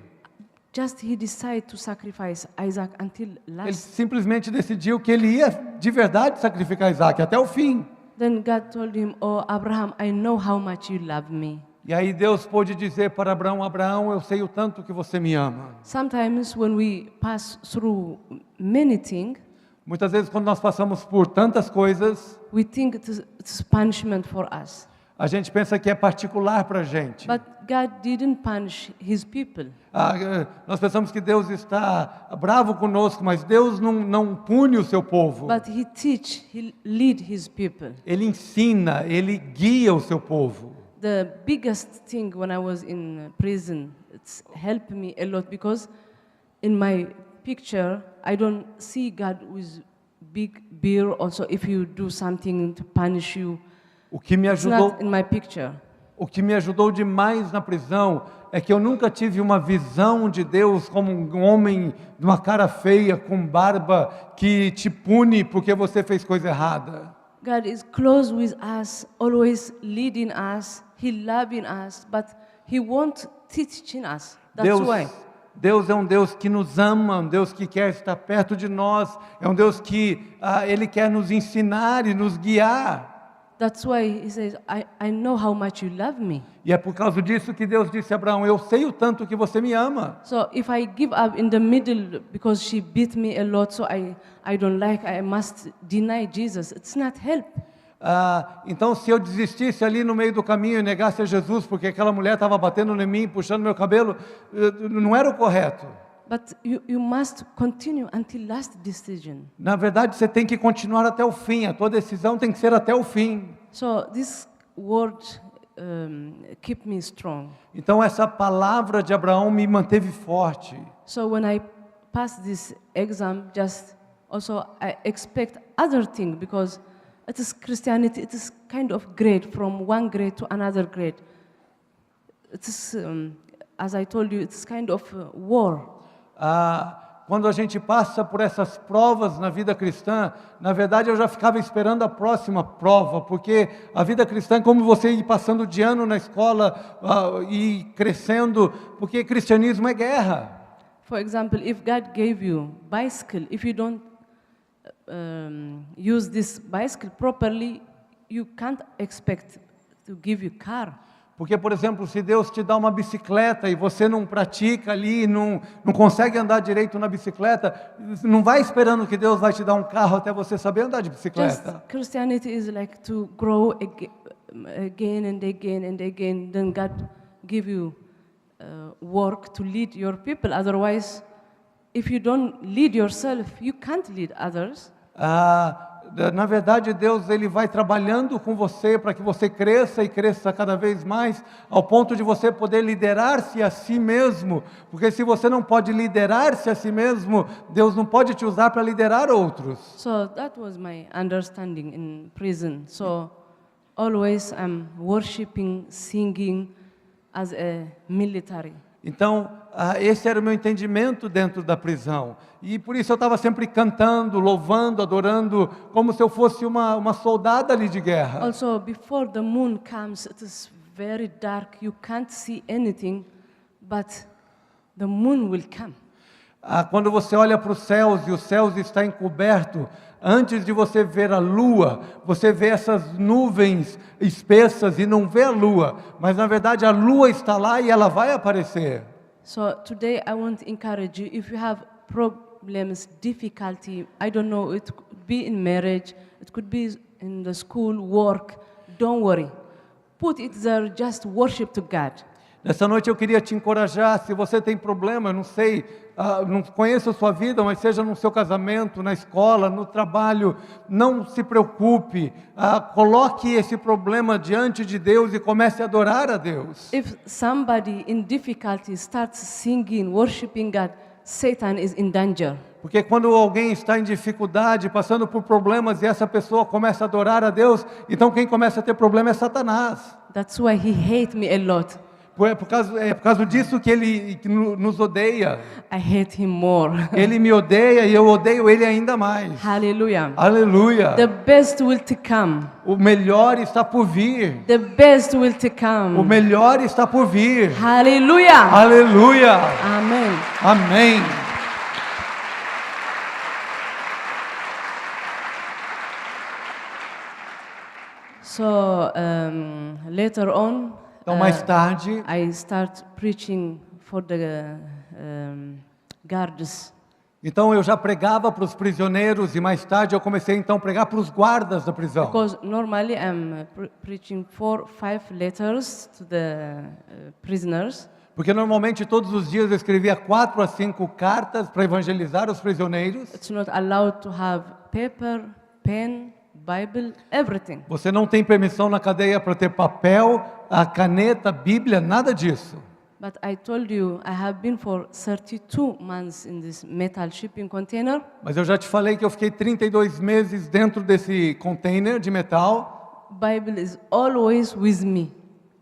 Just he decided to sacrifice Isaac until Ele last. simplesmente decidiu que ele ia de verdade sacrificar Isaac até o fim. Then God told him, "Oh Abraham, I know how much you love me." E aí Deus pôde dizer para Abraão, Abraão, eu sei o tanto que você me ama. Sometimes when we pass through many things, Muitas vezes quando nós passamos por tantas coisas, we think it's punishment for us. a gente pensa que é particular para a gente. But God didn't punish his people. Nós pensamos que Deus está bravo conosco, mas Deus não pune o seu povo. But he lead his people. Ele ensina, ele guia o seu povo. The biggest thing when I was in prison, it's helped me a lot because in my picture, I don't see God with big beard. Also, if you do something to punish you, O que me it's ajudou, not in my picture. o que me ajudou demais na prisão é que eu nunca tive uma visão de Deus como um homem de uma cara feia, com barba, que te pune porque você fez coisa errada. God is close with us, always leading us. He loving us, but He won't teaching us. That's why. Deus é um Deus que nos ama, um Deus que quer estar perto de nós, é um Deus que Ele quer nos ensinar e nos guiar. That's why He says, I know how much you love me. E é por causa disso que Deus disse a Abraão, eu sei o tanto que você me ama. So if I give up in the middle because she beat me a lot, so I don't like, I must deny Jesus. It's not help. Então, se eu desistisse ali no meio do caminho e negasse a Jesus, porque aquela mulher estava batendo em mim, puxando meu cabelo, não era o correto. But you must continue until last decision. Na verdade, você tem que continuar até o fim. A tua decisão tem que ser até o fim. So this word keep me strong. Então, essa palavra de Abraão me manteve forte. So when I pass this exam, just also I expect other thing because it is Christianity. It is kind of grade from one grade to another grade. It is, as I told you, it's kind of war. Quando a gente passa por essas provas na vida cristã, na verdade eu já ficava esperando a próxima prova, porque a vida cristã é como você ir passando de ano na escola e crescendo, porque cristianismo é guerra. For example, if God gave you bicycle, if you don't use this bicycle properly, you can't expect to give you car. Porque, por exemplo, se Deus te dá uma bicicleta e você não pratica ali, não consegue andar direito na bicicleta, não vai esperando que Deus vai te dar um carro até você saber andar de bicicleta. Just Christianity is like to grow again and again and again. Then God give you work to lead your people. Otherwise, if you don't lead yourself, you can't lead others. Na verdade, Deus ele vai trabalhando com você para que você cresça e cresça cada vez mais, ao ponto de você poder liderar-se a si mesmo, porque se você não pode liderar-se a si mesmo, Deus não pode te usar para liderar outros. So that was my understanding in prison. So always I'm worshiping, singing as a military. Então, esse era o meu entendimento dentro da prisão. E por isso eu estava sempre cantando, louvando, adorando, como se eu fosse uma soldada ali de guerra. Also, before the moon comes, it is very dark. You can't see anything, but the moon will come. Quando você olha para os céus e os céus está encoberto, antes de você ver a lua, você vê essas nuvens espessas e não vê a lua, mas na verdade a lua está lá e ela vai aparecer. So today I want to encourage you, if you have problems, difficulty, I don't know, it could be in marriage, it could be in the school, work, don't worry. Put it there, just worship to God. Nessa noite eu queria te encorajar, se você tem problema, não sei, não conheço a sua vida, mas seja no seu casamento, na escola, no trabalho, não se preocupe, coloque esse problema diante de Deus e comece a adorar a Deus. If somebody in difficulty starts singing, worshiping God, Satan is in danger. Porque quando alguém está em dificuldade, passando por problemas, e essa pessoa começa a adorar a Deus, então quem começa a ter problema é Satanás. That's why he hates me a lot. É por causa disso que ele nos odeia. I hate him more. Ele me odeia e eu odeio ele ainda mais. Hallelujah. Aleluia. The best will to come. O melhor está por vir. The best will to come. O melhor está por vir. Hallelujah. Aleluia. Amen. Amém. So later on, Então mais tarde, I start preaching for the guards. então eu já pregava para os prisioneiros e mais tarde eu comecei então a pregar para os guardas da prisão. Because normally I'm preaching 4, 5 letters to the prisoners. Porque normalmente todos os dias eu escrevia 4 a 5 cartas para evangelizar os prisioneiros. It's not allowed to have paper, pen, Bible, everything. Você não tem permissão na cadeia para ter papel, a caneta, Bíblia, nada disso. But I told you I have been for 32 months in this metal shipping container. Mas eu já te falei que eu fiquei 32 meses dentro desse container de metal. Bible is always with me.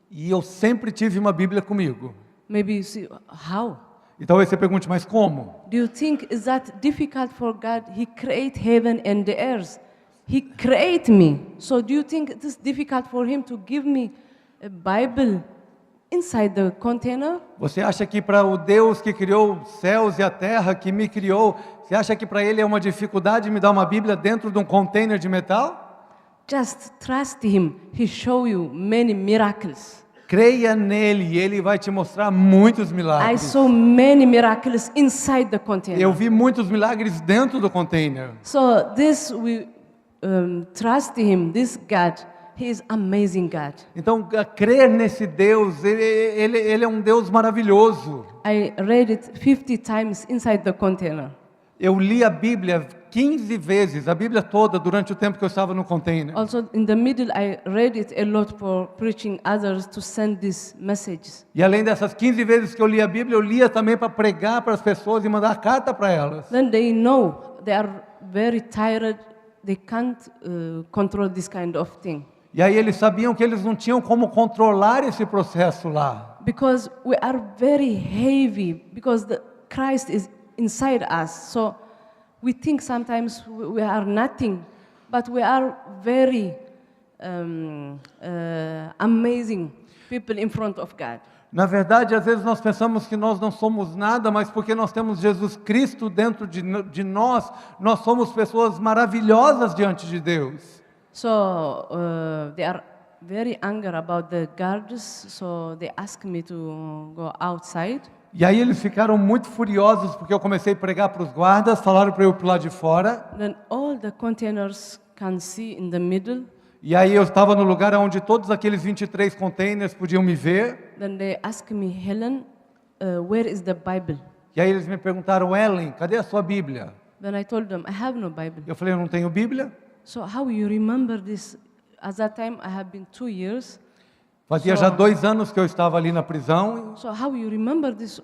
E eu sempre tive uma Bíblia comigo. Maybe you see, how? E talvez você pergunte, mas como? Do you think is that difficult for God? He created heaven and the earth. He created me. So do you think it is difficult for him to give me a Bible inside the container? Você acha que para o Deus que criou os céus e a terra, que me criou, você acha que para ele é uma dificuldade me dar uma Bíblia dentro de um container de metal? Just trust him. He show you many miracles. Creia nele e ele vai te mostrar muitos I milagres. saw many miracles inside the container. Eu vi muitos milagres dentro do container. So this we trust him. This God, he is amazing God. Então, crer nesse Deus, ele é um Deus maravilhoso. I read it 50 times inside the container. Eu li a Bíblia 15 vezes, a Bíblia toda, durante o tempo que eu estava no container. Also, in the middle, I read it a lot for preaching others to send these messages. E além dessas 15 vezes que eu li a Bíblia, eu lia também para pregar para as pessoas e mandar carta para elas. Then they know they are very tired. They can't control this kind of thing. E aí eles sabiam que eles não tinham como controlar esse processo lá. Because we are very heavy, because Christ is inside us. So we think sometimes we are nothing, but we are very amazing people in front of God. Na verdade, às vezes nós pensamos que nós não somos nada, mas porque nós temos Jesus Cristo dentro de nós, nós somos pessoas maravilhosas diante de Deus. So they are very angry about the guards, so they asked me to go outside. E aí eles ficaram muito furiosos porque eu comecei a pregar para os guardas, falaram para eu ir para lá de fora. Then all the containers can see in the middle. E aí eu estava no lugar onde todos aqueles 23 containers podiam me ver. Then they asked me, Helen, where is the Bible? E aí eles me perguntaram, Ellen, cadê a sua Bíblia? Then I told them, I have no Bible. Eu falei, eu não tenho Bíblia. So how you remember this? At that time, I have been 2 years. Fazia já 2 anos que eu estava ali na prisão. So how you remember these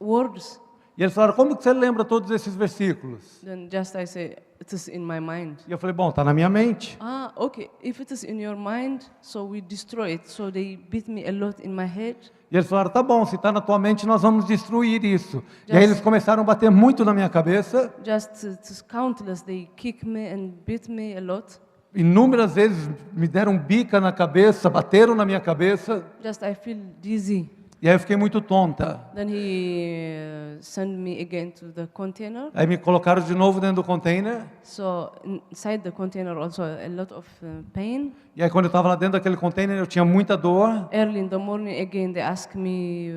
words? E eles falaram, como que você lembra todos esses versículos? Then just I say, it is in my mind. E eu falei, bom, está na minha mente. Ah, okay. If it is in your mind, so we destroy it. So they beat me a lot in my head. E eles falaram, tá bom, se está na tua mente, nós vamos destruir isso. E aí eles começaram a bater muito na minha cabeça. Just countless, they kick me and beat me a lot. Inúmeras vezes me deram bica na cabeça, bateram na minha cabeça. Just I feel dizzy. E aí eu fiquei muito tonta. Then he sent me again to the container. Aí me colocaram de novo dentro do container. So inside the container also a lot of pain. E aí quando eu estava lá dentro daquele container, eu tinha muita dor. Early in the morning again they asked me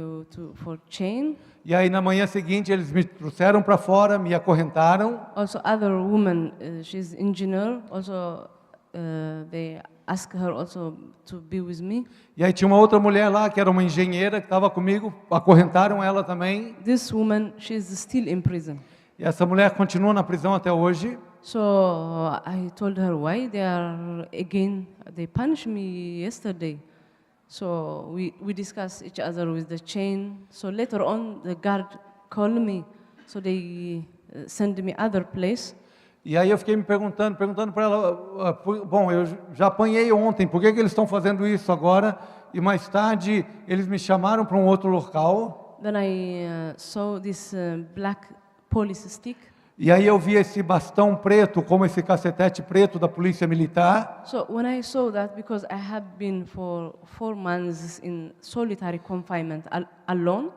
for chain. E aí na manhã seguinte eles me trouxeram para fora, me acorrentaram. Also other woman, she's engineer. Also they asked her also to be with me. E aí tinha uma outra mulher lá que era uma engenheira que estava comigo, acorrentaram ela também. This woman, she's still in prison. E essa mulher continua na prisão até hoje. So I told her why they punished me yesterday. So we discussed each other with the chain. So later on the guard called me. So they sent me other place. E aí eu fiquei me perguntando para ela, bom, eu já apanhei ontem, por que eles estão fazendo isso agora? E mais tarde eles me chamaram para um outro local. Then I saw this black police stick. E aí eu vi esse bastão preto, como esse cacetete preto da polícia militar. So when I saw that, because I have been for 4 months in solitary confinement alone.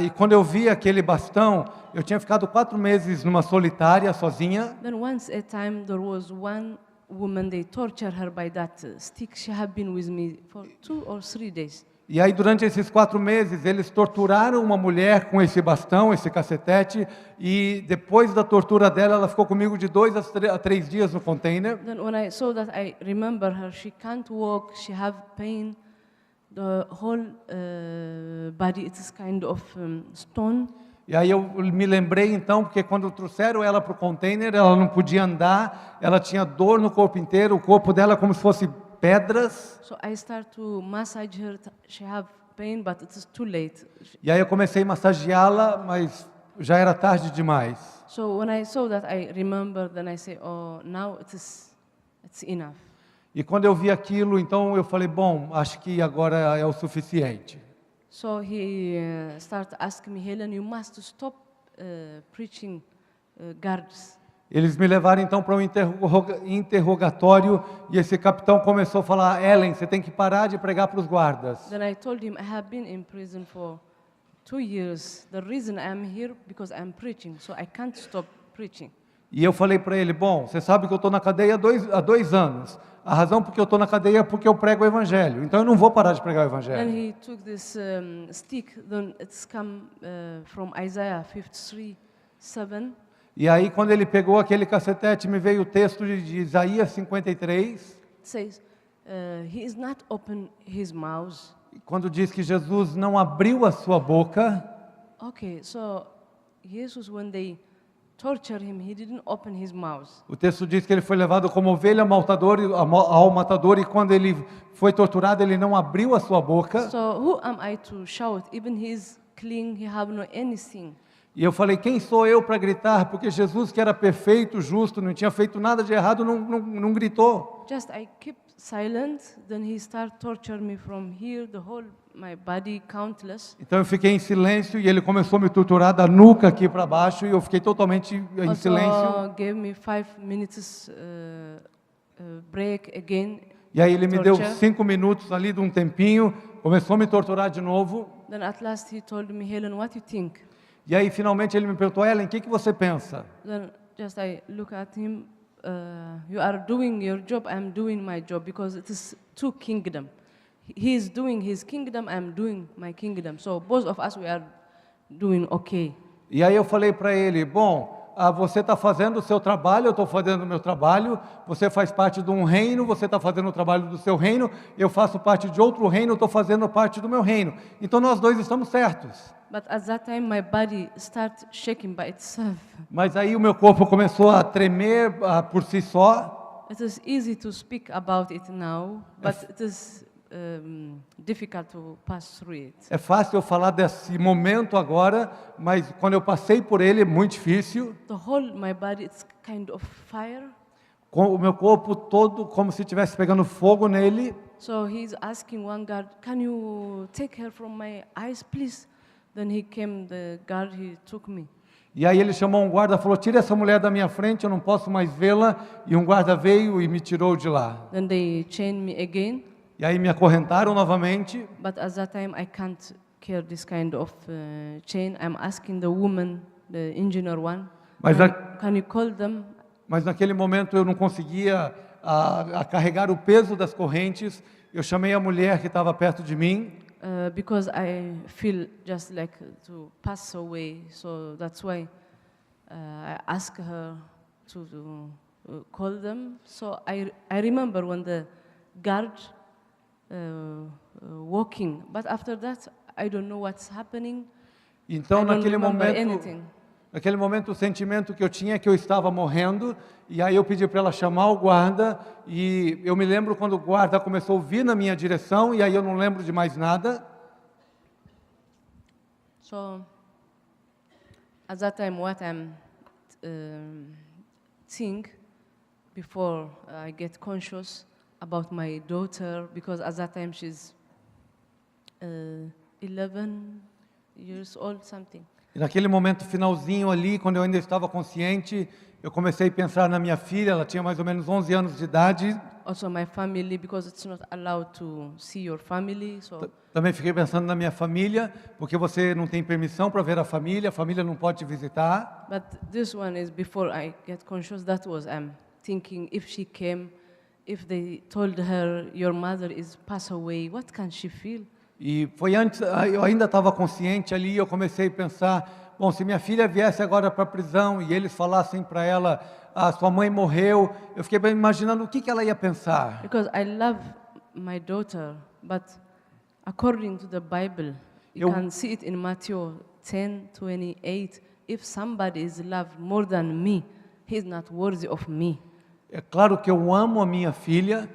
E quando eu vi aquele bastão, eu tinha ficado 4 meses numa solitária, sozinha. Then once a time there was one woman, they tortured her by that stick. She had been with me for 2 or 3 days. E aí durante esses 4 meses, eles torturaram uma mulher com esse bastão, esse cacetete, e depois da tortura dela, ela ficou comigo de 2 a 3 dias no container. Then when I saw that, I remember her, she can't walk, she have pain. The whole body, it is kind of stone. E aí eu me lembrei então, porque quando trouxeram ela para o container, ela não podia andar, ela tinha dor no corpo inteiro, o corpo dela como se fosse pedras. So I start to massage her. She have pain, but it is too late. E aí eu comecei a massageá-la, mas já era tarde demais. So when I saw that, I remember. Then I say, "Oh, now it's enough." E quando eu vi aquilo, então eu falei, bom, acho que agora é o suficiente. So he started asking me, Helen, you must stop preaching guards. Eles me levaram então para um interrogatório e esse capitão começou a falar, Ellen, você tem que parar de pregar para os guardas. Then I told him, I have been in prison for 2 years. The reason I am here because I am preaching, so I can't stop preaching. E eu falei para ele, bom, você sabe que eu estou na cadeia há 2 anos. A razão porque eu estou na cadeia é porque eu prego o Evangelho. Então eu não vou parar de pregar o Evangelho. Then he took this stick, then it's come from Isaiah 53:7. E aí quando ele pegou aquele cacetete, me veio o texto de Isaías 53. It says, he is not open his mouth. Quando diz que Jesus não abriu a sua boca. Okay, so Jesus, when they torture him, he didn't open his mouth. O texto diz que ele foi levado como ovelha ao matador e quando ele foi torturado, ele não abriu a sua boca. So who am I to shout? Even he's clean, he have no anything. E eu falei, quem sou eu para gritar? Porque Jesus, que era perfeito, justo, não tinha feito nada de errado, não gritou. Just I keep silent, then he start torture me from here, the whole my body countless. Então eu fiquei em silêncio e ele começou a me torturar da nuca aqui para baixo e eu fiquei totalmente em silêncio. Also gave me 5 minutes break again. E aí ele me deu torture. 5 minutos ali de um tempinho, começou a me torturar de novo. Then at last he told me, Helen, what you think? E aí finalmente ele me perguntou, Ellen, o que você pensa? Then just I look at him. You are doing your job. I'm doing my job because it is two kingdom. He is doing his kingdom. I'm doing my kingdom. So both of us we are doing okay. E aí eu falei para ele, bom, você está fazendo o seu trabalho, eu estou fazendo o meu trabalho, você faz parte de um reino, você está fazendo o trabalho do seu reino, eu faço parte de outro reino, eu estou fazendo parte do meu reino. Então nós dois estamos certos. But at that time my body started shaking by itself. Mas aí o meu corpo começou a tremer por si só. It is easy to speak about it now, but it is difficult to pass through it. É fácil eu falar desse momento agora, mas quando eu passei por ele é muito difícil. The whole my body it's kind of fire. Com o meu corpo todo como se estivesse pegando fogo nele. So he's asking one guard, "Can you take her from my eyes, please?" Then he came, the guard, he took me. E aí ele chamou um guarda, falou, tira essa mulher da minha frente, eu não posso mais vê-la. E um guarda veio e me tirou de lá. Then they chained me again. E aí me acorrentaram novamente. But at that time I can't carry this kind of chain. I'm asking the woman, the engineer one, Mas, can you call them? mas naquele momento eu não conseguia a carregar o peso das correntes. Eu chamei a mulher que estava perto de mim. Because I feel just like to pass away, so that's why I asked her to call them. So I remember when the guard walking, but after that I don't know what's happening. Então I don't naquele remember momento, anything. naquele momento o sentimento que eu tinha é que eu estava morrendo. E aí eu pedi para ela chamar o guarda. E eu me lembro quando o guarda começou a vir na minha direção. E aí eu não lembro de mais nada. So at that time, what I'm think before I get conscious about my daughter, because at that time she's 11 years old, something. E naquele momento finalzinho ali, quando eu ainda estava consciente, eu comecei a pensar na minha filha. Ela tinha mais ou menos 11 anos de idade. Also my family, because it's not allowed to see your family. So Também fiquei pensando na minha família, porque você não tem permissão para ver a família não pode te visitar. but this one is before I get conscious. That was I'm thinking if she came, if they told her your mother is passed away, what can she feel? E foi antes, eu ainda estava consciente ali, eu comecei a pensar, bom, se minha filha viesse agora para a prisão e eles falassem para ela, sua mãe morreu, eu fiquei imaginando o que ela ia pensar. Because I love my daughter, but according to the Bible, you can see it in Matthew 10:28. If somebody is loved more than me, he's not worthy of me. É claro que eu amo a minha filha,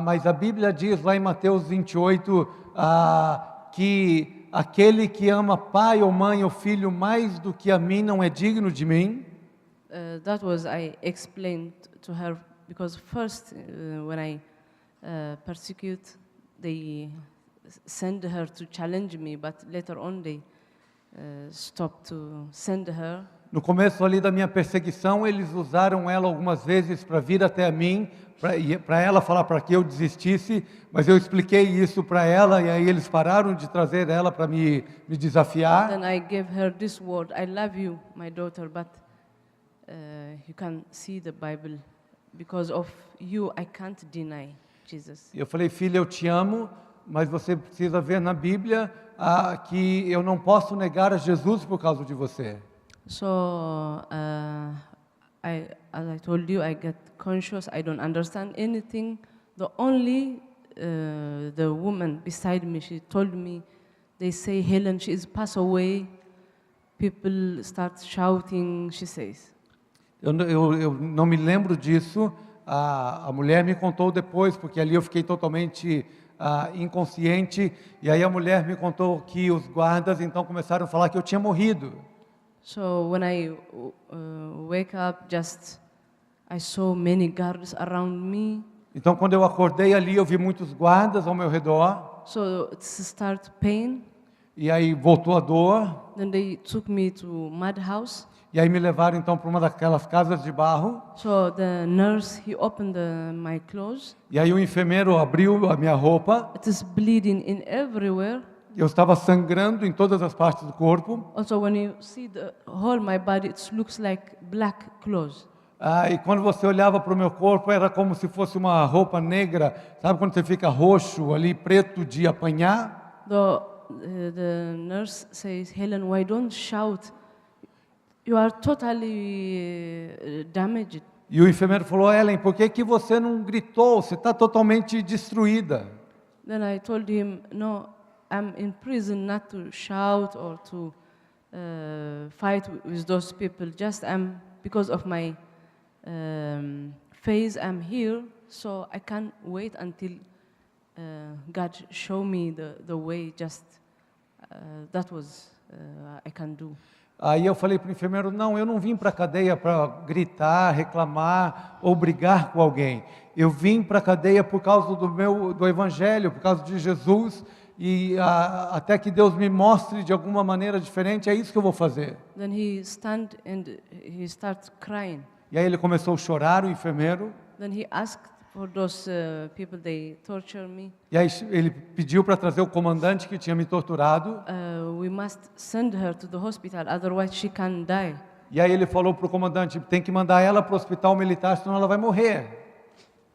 mas a Bíblia diz lá em Mateus 28, que aquele que ama pai ou mãe ou filho mais do que a mim não é digno de mim. That was I explained to her because first when I persecute, they send her to challenge me, but later on they stopped to send her. No começo ali da minha perseguição, eles usaram ela algumas vezes para vir até a mim, para ela falar para que eu desistisse, mas eu expliquei isso para ela e aí eles pararam de trazer ela para me desafiar. Then I gave her this word: I love you, my daughter, but you can see the Bible. Because of you, I can't deny Jesus. Eu falei, filha, eu te amo, mas você precisa ver na Bíblia que eu não posso negar a Jesus por causa de você. So, as I told you, I get conscious. I don't understand anything. The only the woman beside me, she told me, they say Helen, she is passed away. people start shouting, she says. Eu não me lembro disso. A mulher me contou depois, porque ali eu fiquei totalmente inconsciente. E aí a mulher me contou que os guardas então começaram a falar que eu tinha morrido. So when I wake up, I saw many guards around me. Então quando eu acordei ali, eu vi muitos guardas ao meu redor. So it start pain. E aí voltou a dor. Then they took me to mud house. E aí me levaram então para uma daquelas casas de barro. So the nurse, he opened my clothes. E aí o enfermeiro abriu a minha roupa. It is bleeding in everywhere. Eu estava sangrando em todas as partes do corpo. Also, when you see the whole my body, it looks like black clothes. E quando você olhava para o meu corpo, era como se fosse uma roupa negra. Sabe quando você fica roxo ali, preto de apanhar? The nurse says, Helen, why don't shout? You are totally damaged. E o enfermeiro falou, Helen, por que você não gritou? Você está totalmente destruída. Then I told him, no, I'm in prison not to shout or to fight with those people. Just because of my phase, I'm here, so I can't wait until God show me the way. That was I can do. Aí eu falei para o enfermeiro, não, eu não vim para a cadeia para gritar, reclamar ou brigar com alguém. Eu vim para a cadeia por causa do evangelho, por causa de Jesus, e até que Deus me mostre de alguma maneira diferente, é isso que eu vou fazer. Then he stand and he started crying. E aí ele começou a chorar, o enfermeiro. Then he asked for those people they torture me. E aí ele pediu para trazer o comandante que tinha me torturado. We must send her to the hospital, otherwise she can die. E aí ele falou para o comandante, tem que mandar ela para o hospital militar, senão ela vai morrer.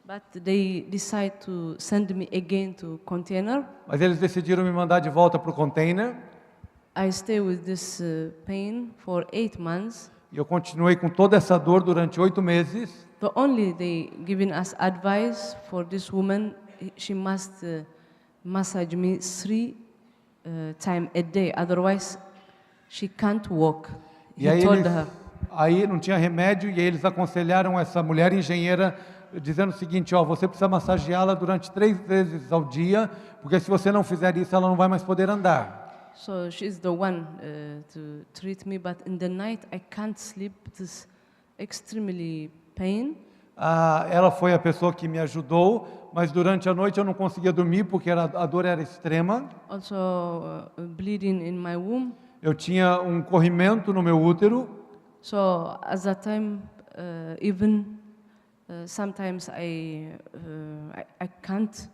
But they decide to send me again to container. Mas eles decidiram me mandar de volta para o container. I stay with this pain for 8 months. E eu continuei com toda essa dor durante 8 meses. The only they giving us advice for this woman, she must massage me 3 times a day, otherwise she can't walk. E He told her. aí não tinha remédio e aí eles aconselharam essa mulher engenheira dizendo o seguinte, você precisa massageá-la durante 3 vezes ao dia, porque se você não fizer isso, ela não vai mais poder andar. So she's the one to treat me, but in the night I can't sleep. It is extremely pain. Ela foi a pessoa que me ajudou, mas durante a noite eu não conseguia dormir porque a dor era extrema. Also bleeding in my womb. Eu tinha um corrimento no meu útero. So at that time, even sometimes I can't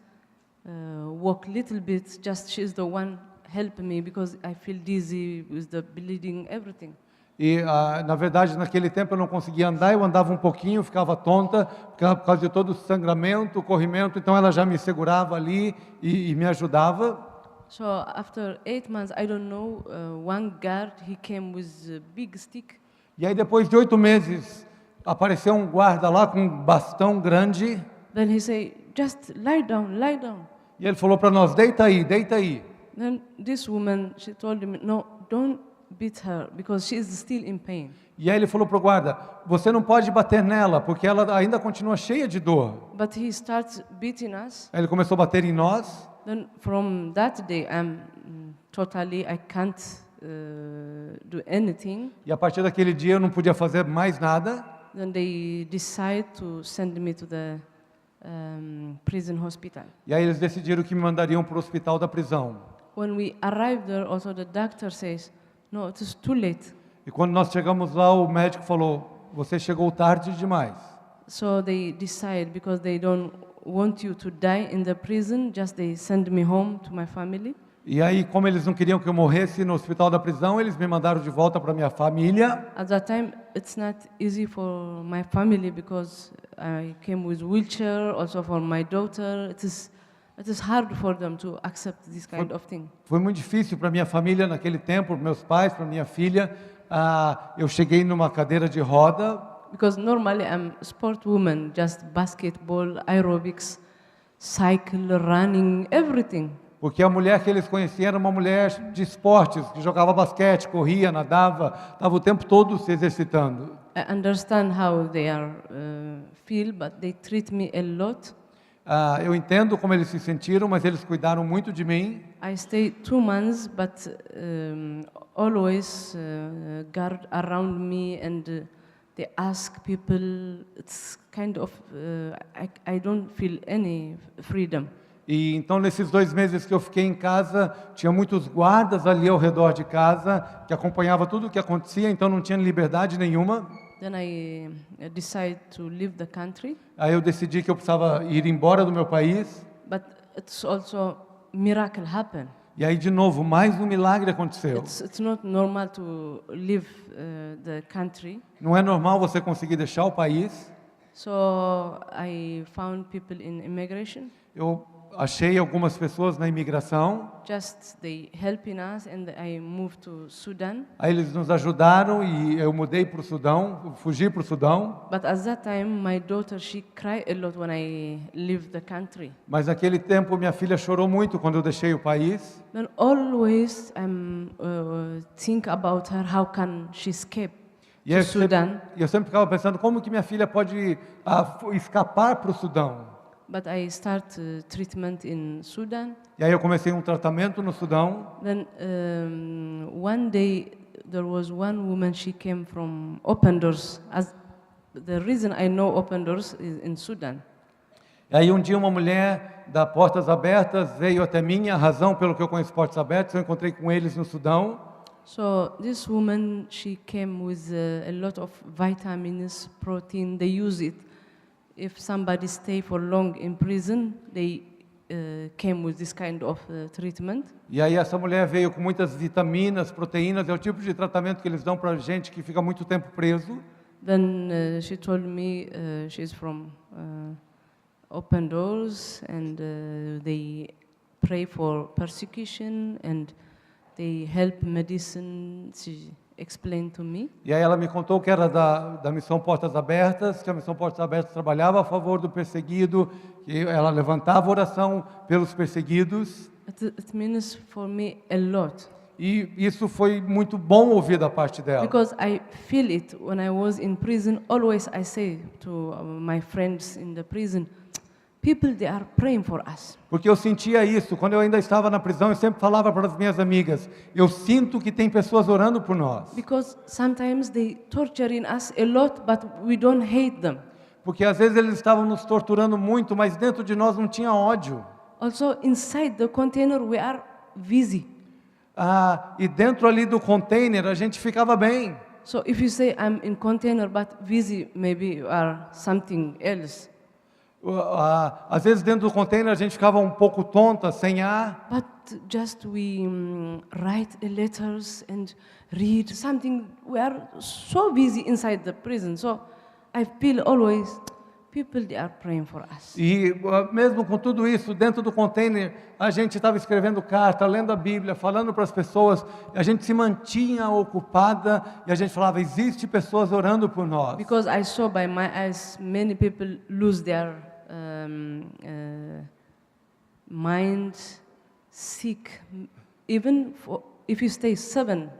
walk little bit. Just she's the one help me because I feel dizzy with the bleeding, everything. E na verdade naquele tempo eu não conseguia andar, eu andava um pouquinho, ficava tonta, por causa de todo o sangramento, o corrimento, então ela já me segurava ali e me ajudava. So after 8 months, I don't know, one guard, he came with a big stick. E aí depois de 8 meses, apareceu um guarda lá com um bastão grande. Then he said, just lie down, lie down. E ele falou para nós, deita aí, deita aí. Then this woman, she told him, no, don't beat her because she is still in pain. E aí ele falou para o guarda, você não pode bater nela, porque ela ainda continua cheia de dor. But he starts beating us. Aí ele começou a bater em nós. Then from that day, I can't do anything. E a partir daquele dia eu não podia fazer mais nada. Then they decide to send me to the prison hospital. E aí eles decidiram que me mandariam para o hospital da prisão. When we arrived there, also the doctor says, no, it is too late. E quando nós chegamos lá, o médico falou, você chegou tarde demais. So they decide, because they don't want you to die in the prison, just they send me home to my family. E aí, como eles não queriam que eu morresse no hospital da prisão, eles me mandaram de volta para minha família. At that time, it's not easy for my family because I came with wheelchair, also for my daughter. It is hard for them to accept this kind of thing. Foi muito difícil para minha família naquele tempo, para meus pais, para minha filha. Eu cheguei numa cadeira de roda. Because normally I'm a sport woman, just basketball, aerobics, cycle, running, everything. Porque a mulher que eles conheciam era uma mulher de esportes, que jogava basquete, corria, nadava, estava o tempo todo se exercitando. I understand how they are feel, but they treat me a lot. Eu entendo como eles se sentiram, mas eles cuidaram muito de mim. I stayed 2 months, but always guard around me, and they ask people. It's kind of I don't feel any freedom. E então, nesses 2 meses que eu fiquei em casa, tinha muitos guardas ali ao redor de casa, que acompanhavam tudo o que acontecia, então não tinha liberdade nenhuma. Then I decided to leave the country, Aí eu decidi que eu precisava ir embora do meu país. but it's also miracle happen. E aí, de novo, mais um milagre aconteceu. It's not normal to leave the country. Não é normal você conseguir deixar o país. So I found people in immigration. Eu achei algumas pessoas na imigração. Just they helping us, and I moved to Sudan. Aí eles nos ajudaram e eu mudei para o Sudão, fugi para o Sudão. But at that time, my daughter, she cried a lot when I leave the country. Mas naquele tempo minha filha chorou muito quando eu deixei o país. Then always think about her. How can she escape E to Sudan? eu sempre ficava pensando como que minha filha pode escapar para o Sudão. But I start treatment in Sudan. E aí eu comecei um tratamento no Sudão. Then one day there was one woman. She came from Open Doors. As the reason I know Open Doors is in Sudan. E aí um dia uma mulher da Portas Abertas veio até mim, a razão pelo que eu conheço Portas Abertas, eu encontrei com eles no Sudão. So this woman, she came with a lot of vitamins, protein. They use it. If somebody stay for long in prison, they came with this kind of treatment. E aí essa mulher veio com muitas vitaminas, proteínas, é o tipo de tratamento que eles dão para gente que fica muito tempo preso. Then she told me she's from Open Doors, and they pray for persecution, and they help medicine. She explained to me. E aí ela me contou que era da Missão Portas Abertas, que a Missão Portas Abertas trabalhava a favor do perseguido, que ela levantava oração pelos perseguidos. It means for me a lot. E isso foi muito bom ouvir da parte dela. Because I feel it when I was in prison. Always I say to my friends in the prison, people, they are praying for us. Porque eu sentia isso. Quando eu ainda estava na prisão, eu sempre falava para as minhas amigas, eu sinto que tem pessoas orando por nós. Because sometimes they torturing us a lot, but we don't hate them. Porque às vezes eles estavam nos torturando muito, mas dentro de nós não tinha ódio. Also inside the container we are busy. E dentro ali do container a gente ficava bem. So if you say I'm in container but busy, maybe you are something else. Às vezes dentro do container a gente ficava um pouco tonta, sem ar. But just we write letters and read something. We are so busy inside the prison. So I feel always people, they are praying for us. E mesmo com tudo isso, dentro do container, a gente estava escrevendo carta, lendo a Bíblia, falando para as pessoas, a gente se mantinha ocupada e a gente falava, existe pessoas orando por nós. Because I saw by my eyes many people lose their mind, sick. Even if you stay 7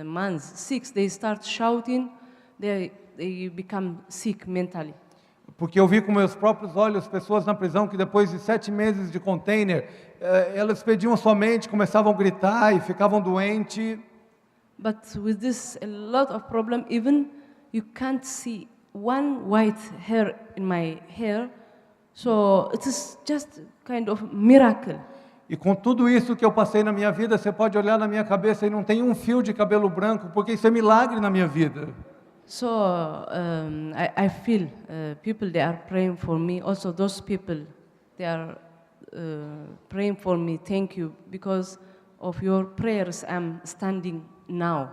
months, 6, they start shouting, they become sick mentally. Porque eu vi com meus próprios olhos pessoas na prisão que depois de 7 meses de container, elas perdiam a sua mente, começavam a gritar e ficavam doentes. But with this a lot of problem, even you can't see one white hair in my hair, so it is just kind of miracle. E com tudo isso que eu passei na minha vida, você pode olhar na minha cabeça e não tem um fio de cabelo branco, porque isso é milagre na minha vida. So I feel people, they are praying for me. Also those people, they are praying for me. Thank you, because of your prayers I'm standing now.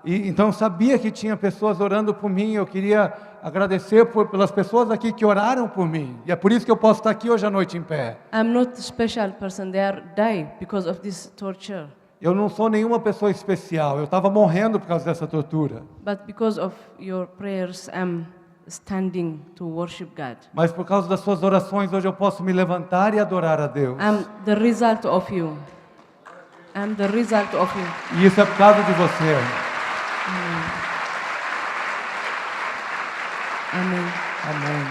Então eu sabia que tinha pessoas orando por mim. Eu queria agradecer pelas pessoas aqui que oraram por mim. E é por isso que eu posso estar aqui hoje à noite em pé. I'm not a special person. They are die because of this torture. Eu não sou nenhuma pessoa especial. Eu estava morrendo por causa dessa tortura. But because of your prayers, I'm standing to worship God. Mas por causa das suas orações, hoje eu posso me levantar e adorar a Deus. I'm the result of you. I'm the result of you. E isso é por causa de você. Amen. Amém.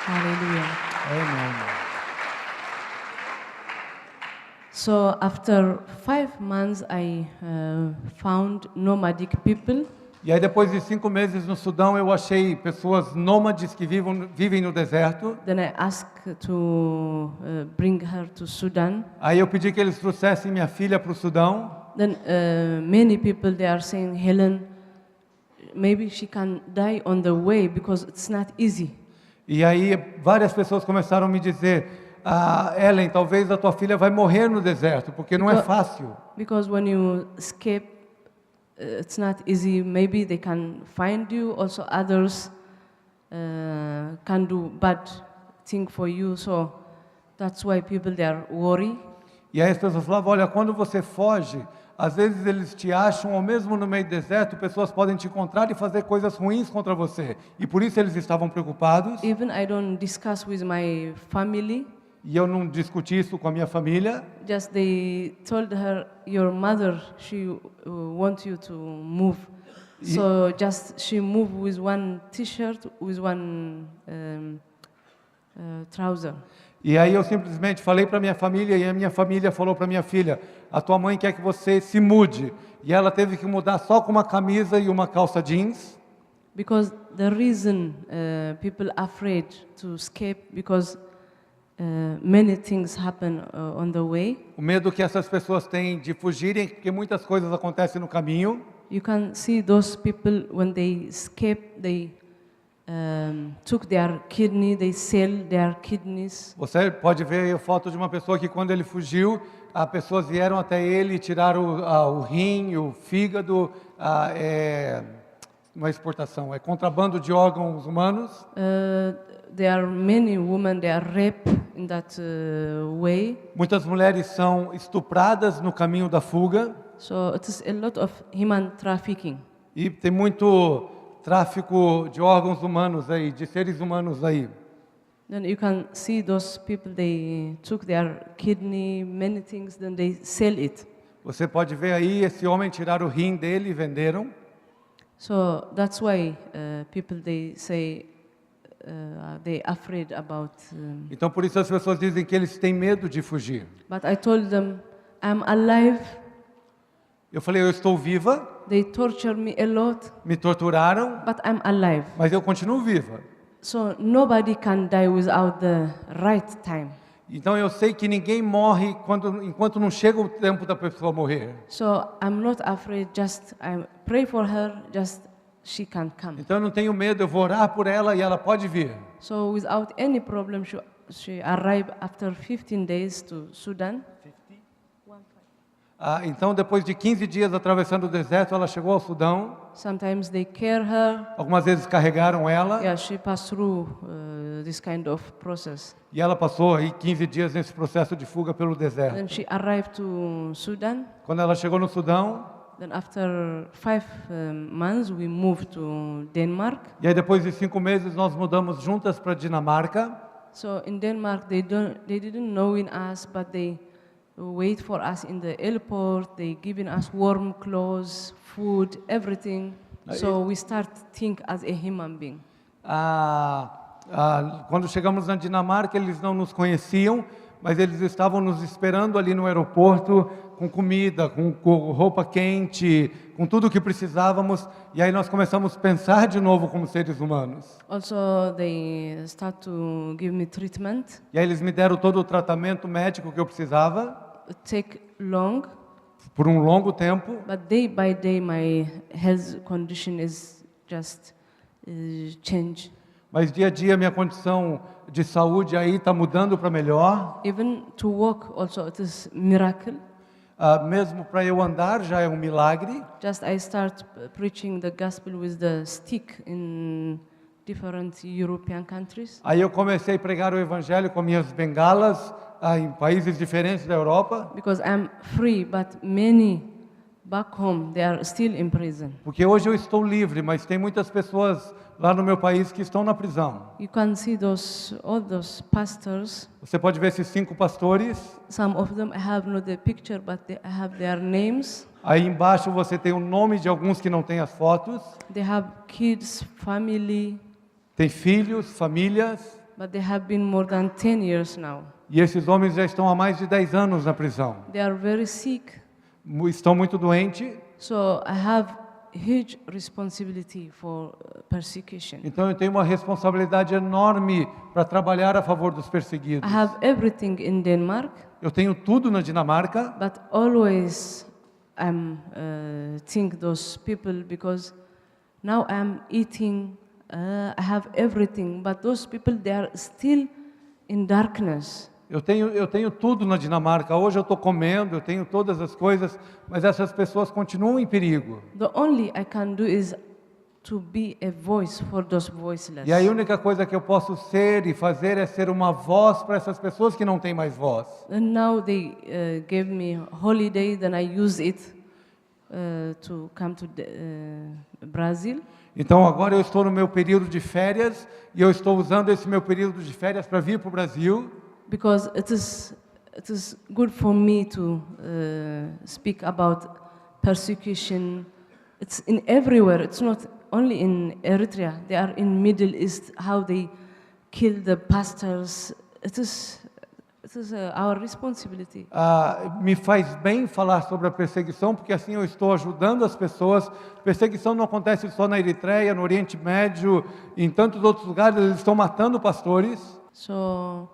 Hallelujah. Amém. So after 5 months, I found nomadic people. E aí depois de 5 meses no Sudão, eu achei pessoas nômades que vivem no deserto. Then I asked to bring her to Sudan. Aí eu pedi que eles trouxessem minha filha para o Sudão. Then many people they are saying, Helen, maybe she can die on the way because it's not easy. E aí várias pessoas começaram a me dizer, Ellen, talvez a tua filha vai morrer no deserto, porque não é fácil. Because when you escape, it's not easy. Maybe they can find you. Also, others can do bad thing for you. So that's why people they are worried. E aí as pessoas falavam, olha, quando você foge, às vezes eles te acham, ou mesmo no meio do deserto, pessoas podem te encontrar e fazer coisas ruins contra você. E por isso eles estavam preocupados. Even I don't discuss with my family. E eu não discuti isso com a minha família. Just they told her, your mother, she wants you to move. So just she moved with one T-shirt, with one trouser. E aí eu simplesmente falei para minha família e a minha família falou para minha filha, a tua mãe quer que você se mude. E ela teve que mudar só com uma camisa e uma calça jeans. Because the reason people are afraid to escape because many things happen on the way. O medo que essas pessoas têm de fugirem, porque muitas coisas acontecem no caminho. You can see those people when they escape, they took their kidney, they sell their kidneys. Você pode ver a foto de uma pessoa que quando ele fugiu, as pessoas vieram até ele e tiraram o rim, o fígado, não é exportação, é contrabando de órgãos humanos. There are many women, they are raped in that way. Muitas mulheres são estupradas no caminho da fuga. So it is a lot of human trafficking. E tem muito tráfico de órgãos humanos aí, de seres humanos aí. Then you can see those people, they took their kidney, many things, then they sell it. Você pode ver aí, esse homem tiraram o rim dele e venderam. So that's why people, they say, they afraid about. Então por isso as pessoas dizem que eles têm medo de fugir. But I told them, I'm alive. Eu falei, eu estou viva. They torture me a lot. Me torturaram. But I'm alive. Mas eu continuo viva. So nobody can die without the right time. Então eu sei que ninguém morre enquanto não chega o tempo da pessoa morrer. So I'm not afraid. Just I pray for her. Just she can come. Então eu não tenho medo. Eu vou orar por ela e ela pode vir. So without any problem, she arrived after 15 days to Sudan. Então depois de 15 dias atravessando o deserto, ela chegou ao Sudão. Sometimes they care her. Algumas vezes carregaram ela. Yeah, she passed through this kind of process. E ela passou aí 15 dias nesse processo de fuga pelo deserto. Then she arrived to Sudan. Quando ela chegou no Sudão, Then after 5 months, we moved to Denmark. e aí depois de 5 meses nós mudamos juntas para Dinamarca. So in Denmark, they didn't know in us, but they wait for us in the airport. They giving us warm clothes, food, everything. So we start think as a human being. Quando chegamos na Dinamarca, eles não nos conheciam, mas eles estavam nos esperando ali no aeroporto com comida, com roupa quente, com tudo o que precisávamos. E aí nós começamos a pensar de novo como seres humanos. Also, they start to give me treatment. E aí eles me deram todo o tratamento médico que eu precisava. It take long, por um longo tempo. but day by day my health condition is just change. Mas dia a dia minha condição de saúde aí está mudando para melhor. Even to walk also it is miracle. Mesmo para eu andar já é um milagre. Just I start preaching the gospel with the stick in different European countries. Aí eu comecei a pregar o evangelho com minhas bengalas em países diferentes da Europa. Because I'm free, but many back home, they are still in prison. Porque hoje eu estou livre, mas tem muitas pessoas lá no meu país que estão na prisão. You can see all those pastors. Você pode ver esses 5 pastores. Some of them I have not the picture, but I have their names. Aí embaixo você tem o nome de alguns que não têm as fotos. They have kids, family, Tem filhos, famílias. but they have been more than 10 years now. E esses homens já estão há mais de 10 anos na prisão. They are very sick. Estão muito doentes. So I have huge responsibility for persecution. Então eu tenho uma responsabilidade enorme para trabalhar a favor dos perseguidos. I have everything in Denmark, Eu tenho tudo na Dinamarca, but always I'm think those people because now I'm eating. I have everything, but those people they are still in darkness. eu tenho tudo na Dinamarca. Hoje eu estou comendo, eu tenho todas as coisas, mas essas pessoas continuam em perigo. The only I can do is to be a voice for those voiceless. E a única coisa que eu posso ser e fazer é ser uma voz para essas pessoas que não têm mais voz. And now they gave me holiday, then I use it to come to Brazil. Então agora eu estou no meu período de férias e eu estou usando esse meu período de férias para vir para o Brasil. Because it is good for me to speak about persecution. It's in everywhere. It's not only in Eritrea. They are in Middle East. How they kill the pastors. It is our responsibility. Me faz bem falar sobre a perseguição, porque assim eu estou ajudando as pessoas. Perseguição não acontece só na Eritreia, no Oriente Médio, em tantos outros lugares eles estão matando pastores. So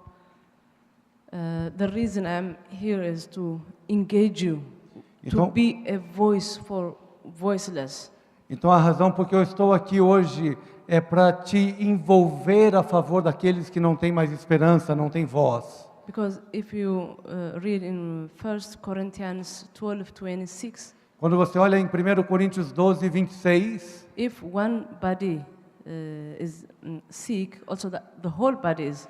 the reason I'm here is to engage you, to Então- be a voice for voiceless. Então a razão por que eu estou aqui hoje é para te envolver a favor daqueles que não têm mais esperança, não têm voz. Because if you read in 1 Corinthians 12:26, Quando você olha em 1 Coríntios 12, 26, if one body is sick, also the whole body is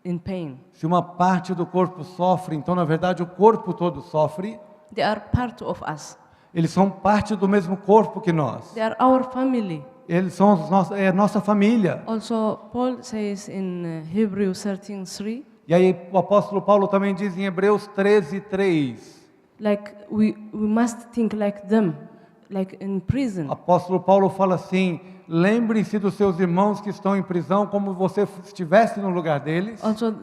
in pain. se uma parte do corpo sofre, então na verdade o corpo todo sofre. They are part of us. Eles são parte do mesmo corpo que nós. They are our family. Eles são a nossa família. Also, Paul says in Hebrews 13:3, E aí o apóstolo Paulo também diz em Hebreus 13, 3. like we must think like them, like in prison. O apóstolo Paulo fala assim: lembrem-se dos seus irmãos que estão em prisão, como você estivesse no lugar deles. Also,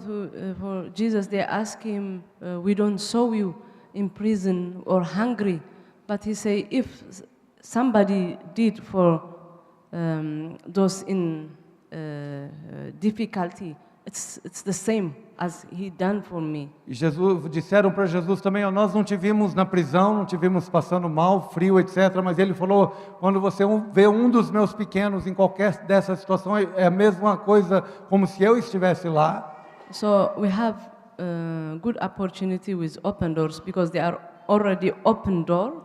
for Jesus, they ask him, "We don't saw you in prison or hungry," but he say, "If somebody did for those in difficulty, it's the same as he done for me." E disseram para Jesus também: ó, nós não te vimos na prisão, não te vimos passando mal, frio, etc. Mas ele falou: quando você vê um dos meus pequenos em qualquer dessa situação, é a mesma coisa como se eu estivesse lá. So we have good opportunity with open doors because they are already open door.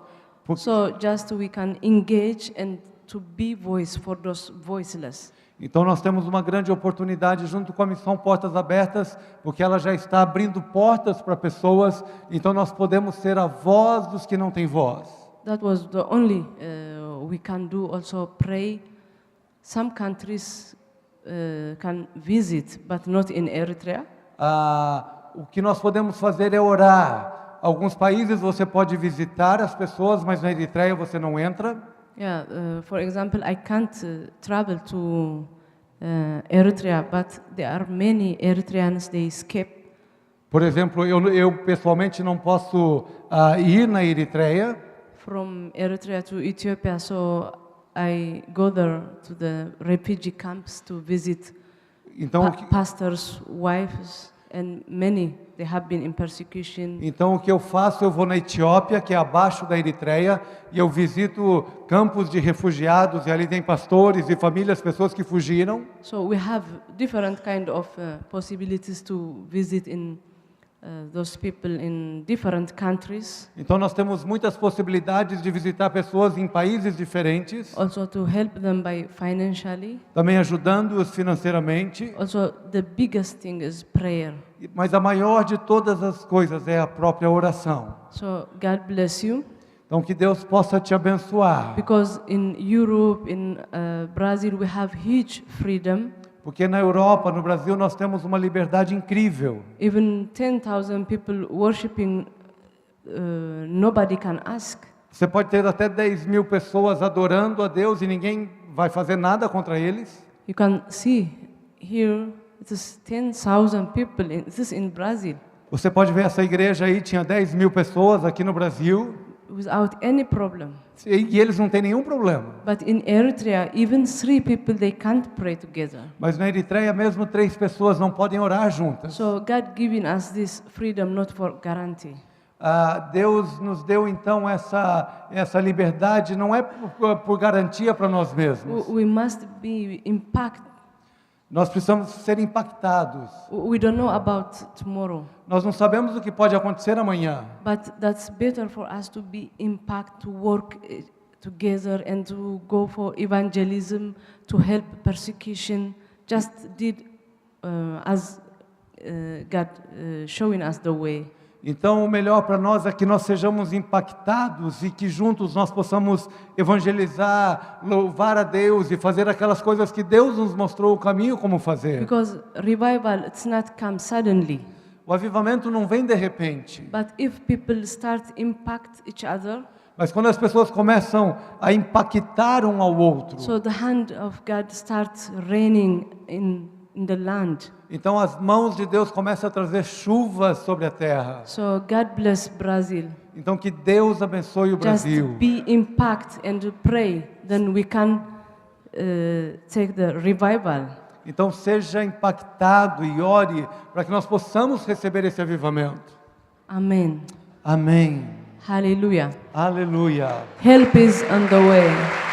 So just we can engage and to be voice for those voiceless. Então nós temos uma grande oportunidade junto com a missão Portas Abertas, porque ela já está abrindo portas para pessoas, então nós podemos ser a voz dos que não têm voz. That was the only we can do. Also pray. Some countries can visit, but not in Eritrea. O que nós podemos fazer é orar. Alguns países você pode visitar as pessoas, mas na Eritreia você não entra. Yeah, for example, I can't travel to Eritrea, but there are many Eritreans, they escape. Por exemplo, eu pessoalmente não posso ir na Eritreia. From Eritrea to Ethiopia, so I go there to the refugee camps to visit Então, pastors' wives, and many, they have been in persecution. Então o que eu faço, eu vou na Etiópia, que é abaixo da Eritreia, e eu visito campos de refugiados, e ali tem pastores e famílias, pessoas que fugiram. So we have different kind of possibilities to visit in those people in different countries, Então nós temos muitas possibilidades de visitar pessoas em países diferentes, also to help them by financially. também ajudando-os financeiramente. Also, the biggest thing is prayer. Mas a maior de todas as coisas é a própria oração. So God bless you, Então que Deus possa te abençoar. because in Europe, in Brazil, we have huge freedom. Porque na Europa, no Brasil, nós temos uma liberdade incrível. Even 10,000 people worshiping, nobody can ask. Você pode ter até 10.000 pessoas adorando a Deus e ninguém vai fazer nada contra eles. You can see here, it is 10,000 people. This is in Brazil, Você pode ver essa igreja aí, tinha 10.000 pessoas aqui no Brasil, without any problem. e eles não têm nenhum problema. But in Eritrea, even 3 people, they can't pray together. Mas na Eritreia mesmo 3 pessoas não podem orar juntas. So God giving us this freedom not for guarantee. Deus nos deu então essa liberdade, não é por garantia para nós mesmos. We must be impacted. Nós precisamos ser impactados. We don't know about tomorrow, Nós não sabemos o que pode acontecer amanhã. but that's better for us to be impacted, to work together and to go for evangelism, to help persecution, just did as God showing us the way. Então, o melhor para nós é que nós sejamos impactados e que juntos nós possamos evangelizar, louvar a Deus e fazer aquelas coisas que Deus nos mostrou o caminho como fazer. Because revival, it's not come suddenly, O avivamento não vem de repente, but if people start impact each other, mas quando as pessoas começam a impactar um ao outro, so the hand of God starts raining in the land. então as mãos de Deus começam a trazer chuvas sobre a terra. So God bless Brazil. Então que Deus abençoe o Just Brasil. be impact and pray, then we can take the revival. Então seja impactado e ore para que nós possamos receber esse avivamento. Amen. Amém. Hallelujah. Aleluia. Help is on the way.